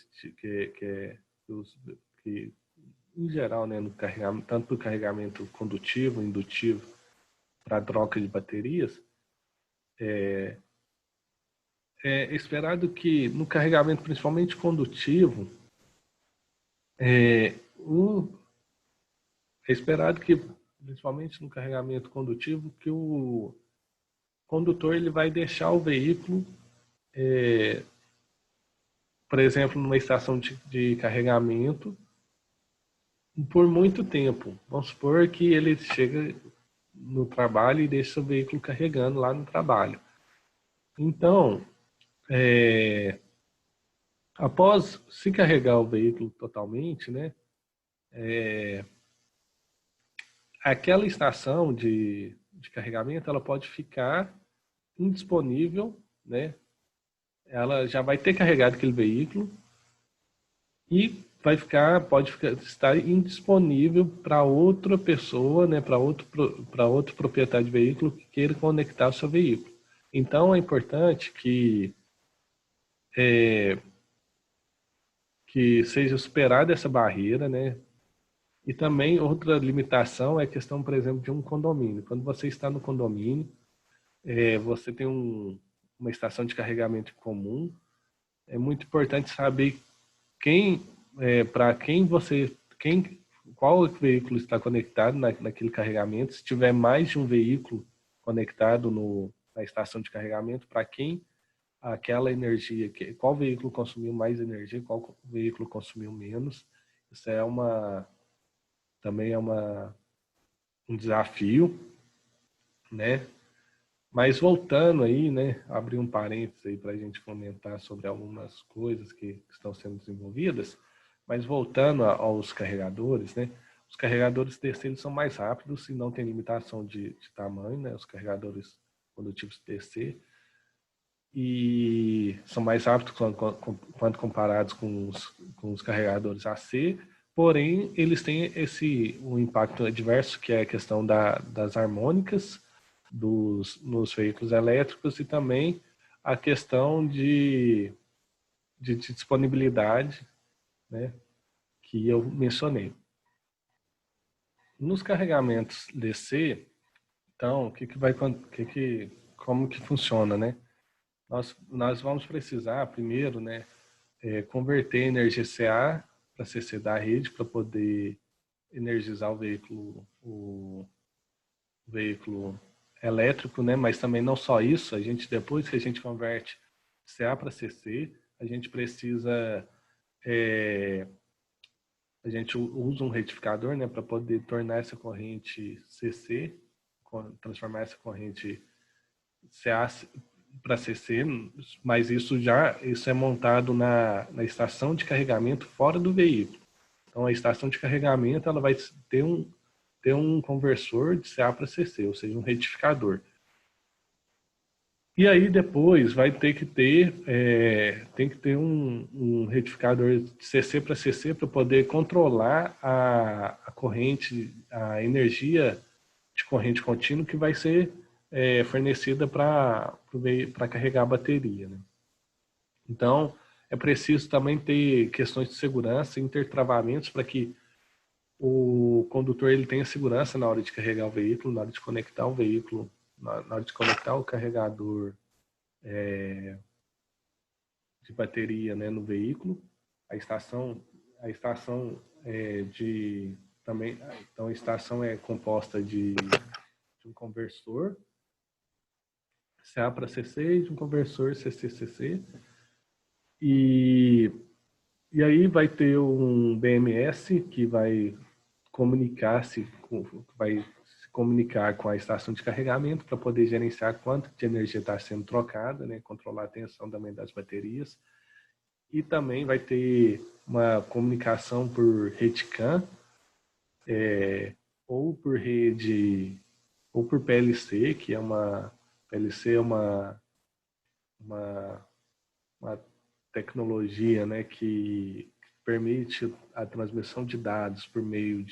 Speaker 1: em geral, né, no carregamento, tanto no carregamento condutivo, indutivo, para troca de baterias, é esperado que no carregamento, principalmente condutivo, é esperado que, principalmente no carregamento condutivo, que o condutor ele vai deixar o veículo, por exemplo, numa estação de carregamento, por muito tempo. Vamos supor que ele chega no trabalho e deixa o veículo carregando lá no trabalho. Então, após se carregar o veículo totalmente, né, aquela estação de carregamento ela pode ficar indisponível, né, ela já vai ter carregado aquele veículo e pode estar indisponível para outra pessoa, né, para outro proprietário de veículo que queira conectar o seu veículo. Então é importante que seja superada essa barreira, né? E também outra limitação é a questão, por exemplo, de um condomínio. Quando você está no condomínio, você tem uma estação de carregamento comum. É muito importante saber para quem qual veículo está conectado naquele carregamento. Se tiver mais de um veículo conectado na estação de carregamento, para quem aquela energia, qual veículo consumiu mais energia, qual veículo consumiu menos. Isso também é um desafio, né? Mas voltando aí, né, abrir um parênteses aí para a gente comentar sobre algumas coisas que estão sendo desenvolvidas, mas voltando aos carregadores, né, os carregadores DC eles são mais rápidos e não tem limitação de tamanho, né, os carregadores condutivos DC, e são mais rápidos quando comparados com os carregadores AC, porém eles têm um impacto adverso, que é a questão das harmônicas nos veículos elétricos e também a questão de disponibilidade, né, que eu mencionei. Nos carregamentos DC, então, como que funciona, né? Nós vamos precisar primeiro, né, converter energia CA para CC da rede para poder energizar o veículo elétrico, né? Mas também não só isso, depois que a gente converte CA para CC, a gente precisa a gente usa um retificador, né, para poder tornar essa corrente CC, transformar essa corrente CA para CC, mas isso é montado na estação de carregamento fora do veículo. Então a estação de carregamento ela vai ter um conversor de CA para CC, ou seja, um retificador. E aí depois vai ter que ter um retificador de CC para CC para poder controlar a corrente, a energia de corrente contínua que vai ser fornecida para carregar a bateria, né? Então, é preciso também ter questões de segurança, intertravamentos para que o condutor ele tenha segurança na hora de carregar o veículo, na hora de conectar o veículo, na hora de conectar o carregador de bateria, né, no veículo. A estação também, então a estação é composta de um conversor CA para CC e de um conversor CC-CC. E aí vai ter um BMS que vai vai se comunicar com a estação de carregamento para poder gerenciar quanto de energia está sendo trocada, né, controlar a tensão também das baterias. E também vai ter uma comunicação por rede CAN, ou por rede, ou por PLC, que é PLC é uma tecnologia, né, que permite a transmissão de dados por meio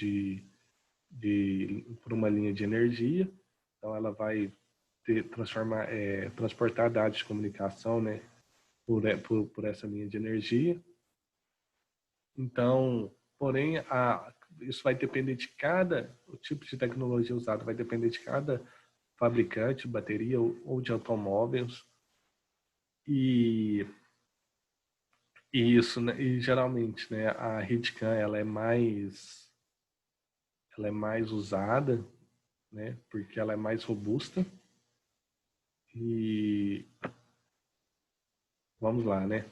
Speaker 1: por uma linha de energia. Então ela vai transportar dados de comunicação, né, por essa linha de energia. Então, porém, isso vai depender o tipo de tecnologia usada vai depender de cada fabricante de bateria ou de automóveis. E isso, né, e geralmente, né, a RedCam ela é mais usada, né, porque ela é mais robusta. E vamos lá, né?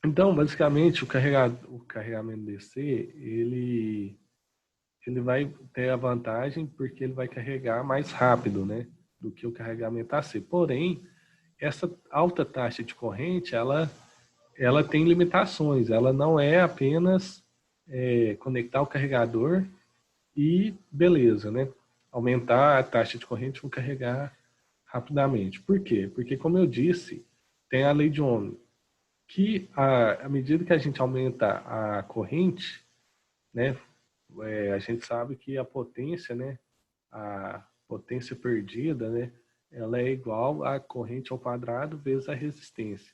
Speaker 1: Então, basicamente, o carregamento DC, ele vai ter a vantagem porque ele vai carregar mais rápido, né, do que o carregamento AC. Porém, essa alta taxa de corrente, ela tem limitações. Ela não é apenas conectar o carregador e beleza, né? Aumentar a taxa de corrente e vou carregar rapidamente. Por quê? Porque, como eu disse, tem a lei de Ohm, que à medida que a gente aumenta a corrente, né, a gente sabe que a potência, né, a potência perdida, né, ela é igual à corrente ao quadrado vezes a resistência.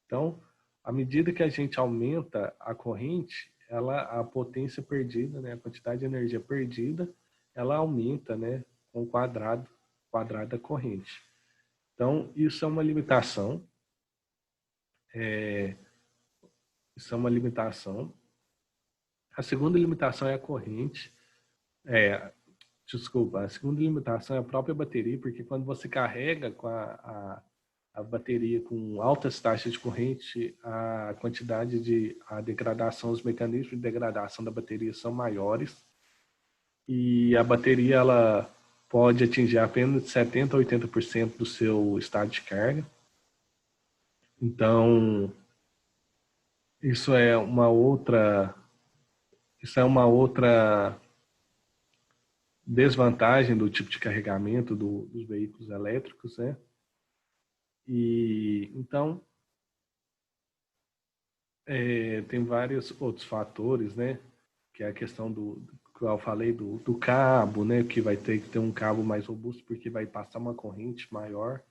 Speaker 1: Então, à medida que a gente aumenta a corrente, a potência perdida, né, a quantidade de energia perdida, ela aumenta, né, com o quadrado da corrente. Então, isso é uma limitação. Isso é uma limitação. A segunda limitação é a corrente. Desculpa, a segunda limitação é a própria bateria, porque quando você carrega com a bateria com altas taxas de corrente, a quantidade a degradação, os mecanismos de degradação da bateria são maiores e a bateria ela pode atingir apenas 70% a 80% do seu estado de carga. Então, isso é uma outra desvantagem do tipo de carregamento dos veículos elétricos, né? E então tem vários outros fatores, né? Que é a questão que eu falei do cabo, né? Que vai ter que ter um cabo mais robusto porque vai passar uma corrente maior.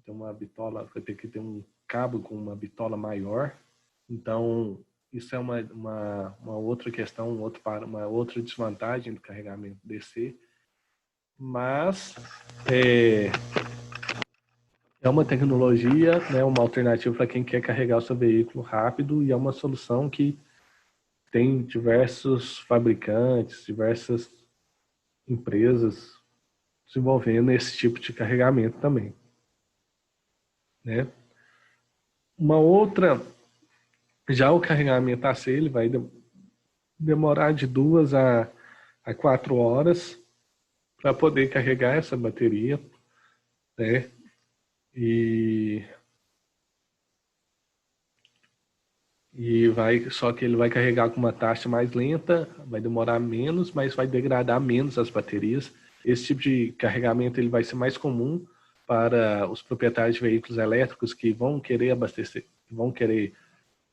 Speaker 1: Então uma bitola vai ter que ter um cabo com uma bitola maior. Então isso é uma outra questão, uma outra desvantagem do carregamento DC. Mas é uma tecnologia, né, uma alternativa para quem quer carregar o seu veículo rápido e é uma solução que tem diversos fabricantes, diversas empresas desenvolvendo esse tipo de carregamento também, né? Uma outra, já o carregamento AC, ele vai demorar de 2 a 4 horas para poder carregar essa bateria, né? Só que ele vai carregar com uma taxa mais lenta, vai demorar menos, mas vai degradar menos as baterias. Esse tipo de carregamento ele vai ser mais comum para os proprietários de veículos elétricos que vão querer abastecer,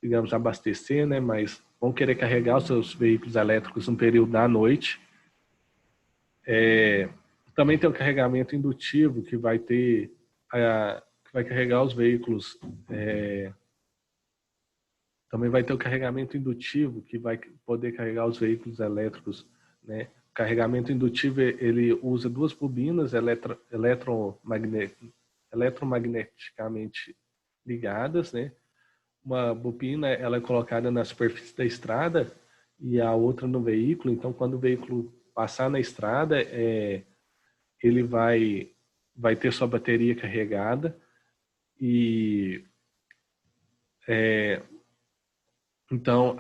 Speaker 1: digamos, abastecer, né, mas vão querer carregar os seus veículos elétricos no período da noite. Também tem o carregamento indutivo que vai carregar os veículos também vai ter o carregamento indutivo, que vai poder carregar os veículos elétricos, né? O carregamento indutivo, ele usa duas bobinas eletromagneticamente ligadas, né? Uma bobina, ela é colocada na superfície da estrada e a outra no veículo. Então, quando o veículo passar na estrada, ele vai ter sua bateria carregada e então,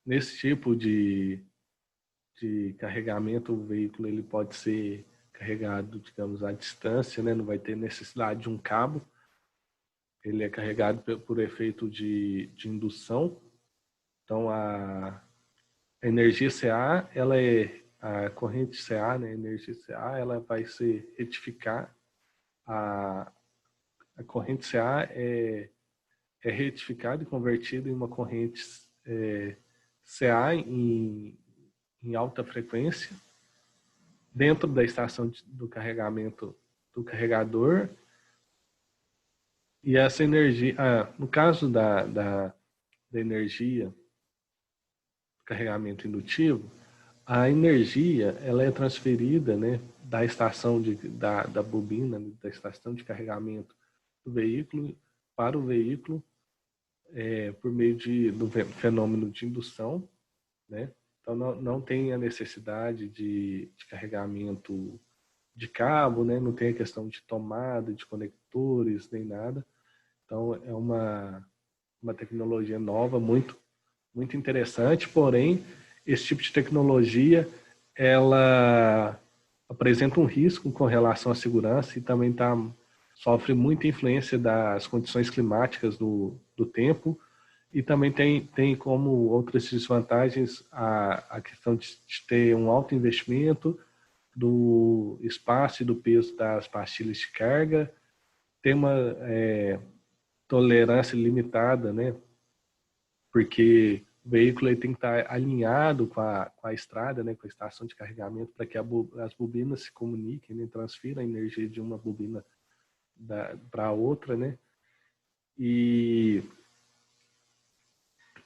Speaker 1: nesse tipo de carregamento, o veículo ele pode ser carregado, digamos, à distância, né? Não vai ter necessidade de um cabo. Ele é carregado por efeito de indução. Então, a energia CA, a corrente CA, né? A energia CA, ela vai se retificar. A corrente CA é retificada e convertida em uma corrente CA em alta frequência dentro da estação do carregamento do carregador. E essa energia, no caso da energia do carregamento indutivo, a energia ela é transferida, né, da estação da bobina, da estação de carregamento do veículo para o veículo por meio do fenômeno de indução, né? Então não tem a necessidade de carregamento de cabo, né? Não tem a questão de tomada, de conectores, nem nada. Então é uma tecnologia nova, muito, muito interessante, porém esse tipo de tecnologia ela apresenta um risco com relação à segurança e também sofre muita influência das condições climáticas do tempo. E também tem como outras desvantagens a questão de ter um alto investimento do espaço e do peso das pastilhas de carga. Tem tolerância limitada, né? Porque o veículo ele tem que estar alinhado com a estrada, né? Com a estação de carregamento, para que as bobinas se comuniquem, né? Transfiram a energia de uma bobina para outra, né? E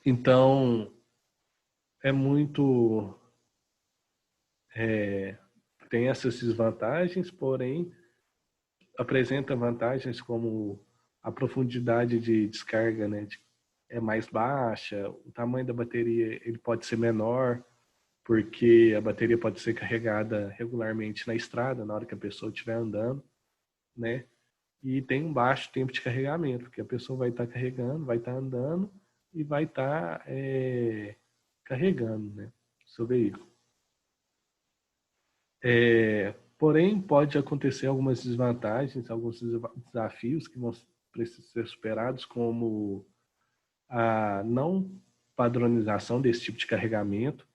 Speaker 1: então é muito tem essas desvantagens, porém apresenta vantagens como a profundidade de descarga, né, é mais baixa, o tamanho da bateria ele pode ser menor, porque a bateria pode ser carregada regularmente na estrada, na hora que a pessoa estiver andando, né? E tem um baixo tempo de carregamento, porque a pessoa vai estar carregando, vai estar andando e vai estar carregando, né, seu veículo. Porém, pode acontecer algumas desvantagens, alguns desafios que vão precisar ser superados, como a não padronização desse tipo de carregamento.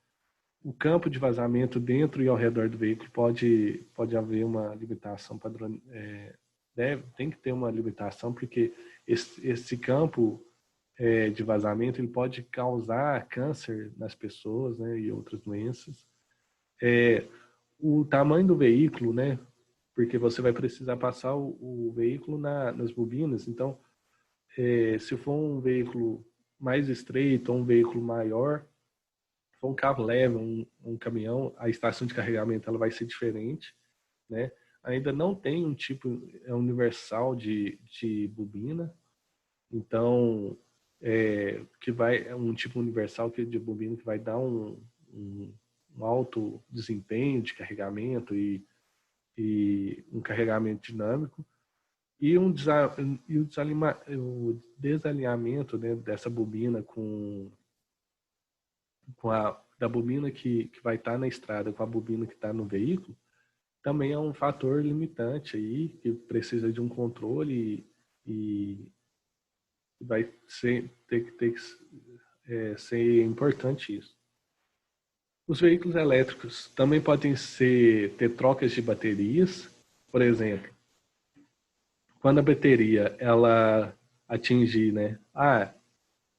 Speaker 1: O campo de vazamento dentro e ao redor do veículo pode haver uma limitação tem que ter uma limitação, porque esse campo de vazamento ele pode causar câncer nas pessoas, né, e outras doenças. O tamanho do veículo, né, porque você vai precisar passar o veículo nas bobinas. Então, se for um veículo mais estreito ou um veículo maior, se for um carro leve, um caminhão, a estação de carregamento ela vai ser diferente, né? Ainda não tem um tipo universal de bobina, então é um tipo universal de bobina que vai dar um alto desempenho de carregamento e um carregamento dinâmico. E, o desalinhamento, né, dessa bobina da bobina que vai estar na estrada com a bobina que está no veículo também é um fator limitante aí, que precisa de um controle e vai ter que ser importante isso. Os veículos elétricos também podem ter trocas de baterias, por exemplo, quando a bateria ela atingir, né?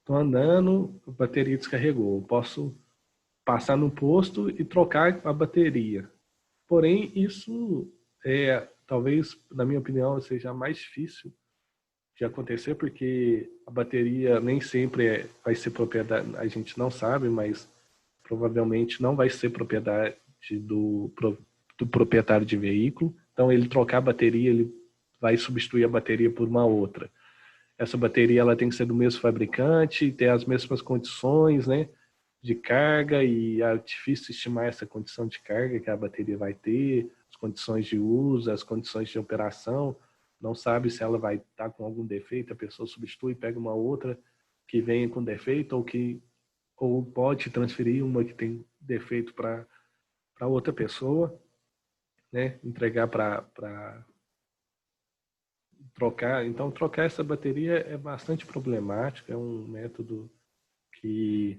Speaker 1: Tô andando, a bateria descarregou. Eu posso passar no posto e trocar a bateria. Porém, isso talvez, na minha opinião, seja mais difícil de acontecer, porque a bateria nem sempre vai ser propriedade, a gente não sabe, mas provavelmente não vai ser propriedade do proprietário de veículo. Então, ele trocar a bateria, ele vai substituir a bateria por uma outra. Essa bateria ela tem que ser do mesmo fabricante, ter as mesmas condições, né, de carga, e é difícil estimar essa condição de carga que a bateria vai ter, as condições de uso, as condições de operação. Não sabe se ela vai estar com algum defeito, a pessoa substitui, pega uma outra que venha com defeito, ou pode transferir uma que tem defeito para outra pessoa, né, entregar para trocar. Então, trocar essa bateria é bastante problemático, é um método que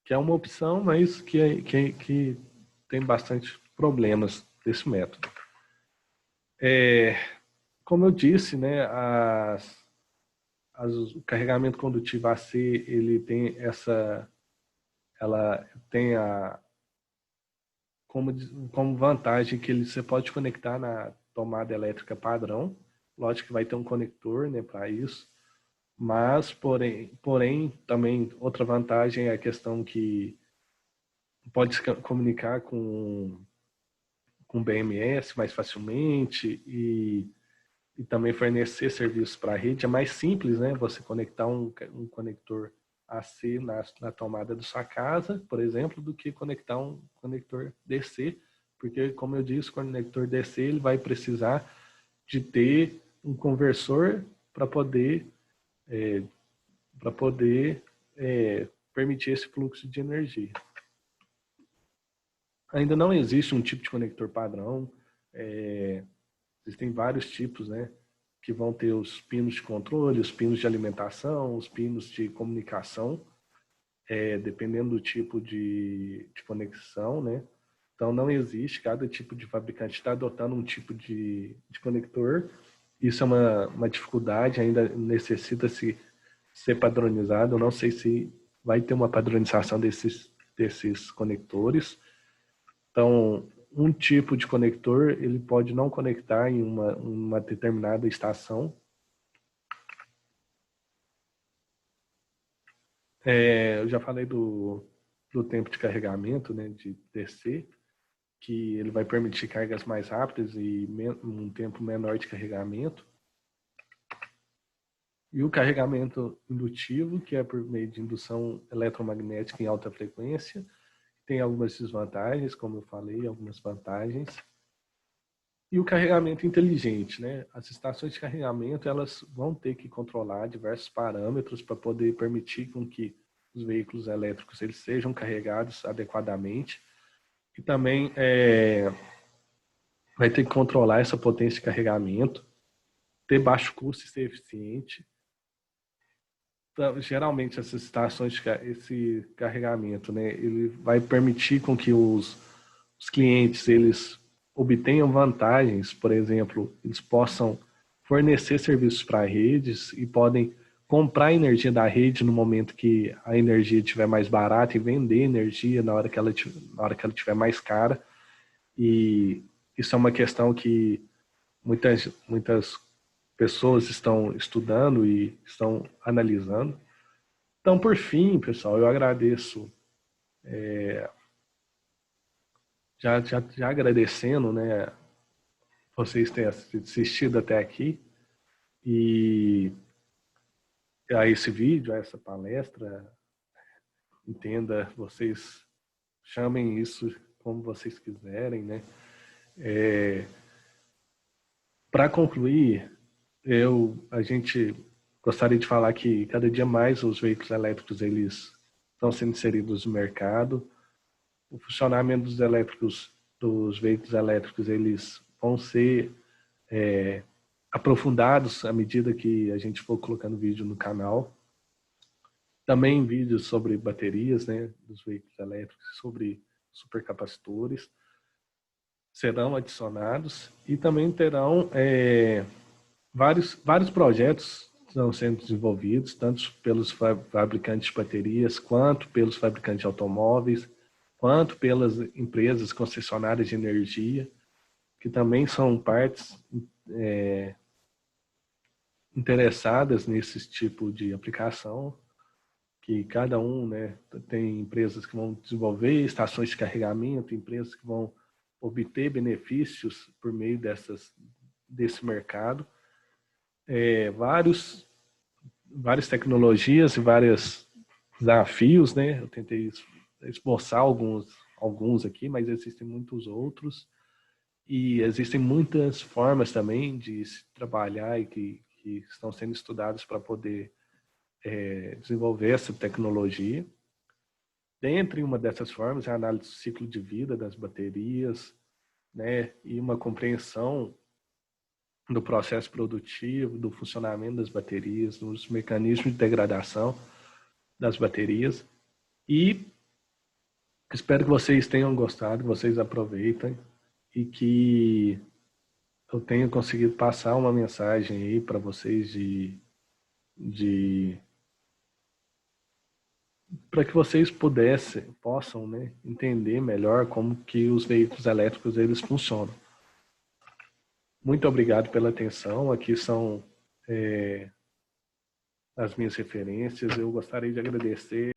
Speaker 1: é uma opção, mas que tem bastante problemas desse método. Como eu disse, né, o carregamento condutivo AC, ele tem ela tem como vantagem que você pode conectar na tomada elétrica padrão. Lógico que vai ter um conector, né, para isso. Mas, porém, também outra vantagem é a questão que pode se comunicar com BMS mais facilmente e também fornecer serviços para a rede. É mais simples, né? Você conectar um conector AC na tomada da sua casa, por exemplo, do que conectar um conector DC, porque, como eu disse, o conector DC ele vai precisar de ter um conversor para poder permitir esse fluxo de energia. Ainda não existe um tipo de conector padrão. Existem vários tipos, né? Que vão ter os pinos de controle, os pinos de alimentação, os pinos de comunicação, dependendo do tipo de conexão, né? Então, não existe, cada tipo de fabricante está adotando um tipo de conector isso é uma dificuldade, ainda necessita ser padronizado. Eu não sei se vai ter uma padronização desses conectores. Então, um tipo de conector, ele pode não conectar em uma determinada estação. Eu já falei do tempo de carregamento, né, de DC, que ele vai permitir cargas mais rápidas e um tempo menor de carregamento. E o carregamento indutivo, que é por meio de indução eletromagnética em alta frequência, tem algumas desvantagens, como eu falei, algumas vantagens. E o carregamento inteligente, né? As estações de carregamento, elas vão ter que controlar diversos parâmetros para poder permitir com que os veículos elétricos eles sejam carregados adequadamente. E também vai ter que controlar essa potência de carregamento, ter baixo custo e ser eficiente. Então, geralmente essas estações, esse carregamento, né, ele vai permitir com que os clientes eles obtenham vantagens, por exemplo, eles possam fornecer serviços para redes e podem comprar energia da rede no momento que a energia estiver mais barata e vender energia na hora que ela estiver mais cara. E isso é uma questão que muitas pessoas estão estudando e estão analisando. Então, por fim, pessoal, eu agradeço, já agradecendo, né, vocês terem assistido até aqui e a esse vídeo, a essa palestra. Entenda, vocês chamem isso como vocês quiserem, né? Para concluir, a gente gostaria de falar que cada dia mais os veículos elétricos eles estão sendo inseridos no mercado. O funcionamento dos veículos elétricos, eles vão ser aprofundados à medida que a gente for colocando vídeo no canal. Também vídeos sobre baterias, né, dos veículos elétricos, sobre supercapacitores serão adicionados e também terão vários projetos estão sendo desenvolvidos, tanto pelos fabricantes de baterias, quanto pelos fabricantes de automóveis, quanto pelas empresas concessionárias de energia, que também são partes interessadas nesse tipo de aplicação, que cada um, né, tem empresas que vão desenvolver estações de carregamento, empresas que vão obter benefícios por meio desse mercado. Várias tecnologias e vários desafios, né? Eu tentei esboçar alguns aqui, mas existem muitos outros. E existem muitas formas também de se trabalhar e que estão sendo estudadas para poder desenvolver essa tecnologia. Dentre uma dessas formas é a análise do ciclo de vida das baterias, né, e uma compreensão do processo produtivo, do funcionamento das baterias, dos mecanismos de degradação das baterias. E espero que vocês tenham gostado, que vocês aproveitem e que eu tenha conseguido passar uma mensagem aí para vocês para que vocês possam, né, entender melhor como que os veículos elétricos eles funcionam. Muito obrigado pela atenção. Aqui são as minhas referências. Eu gostaria de agradecer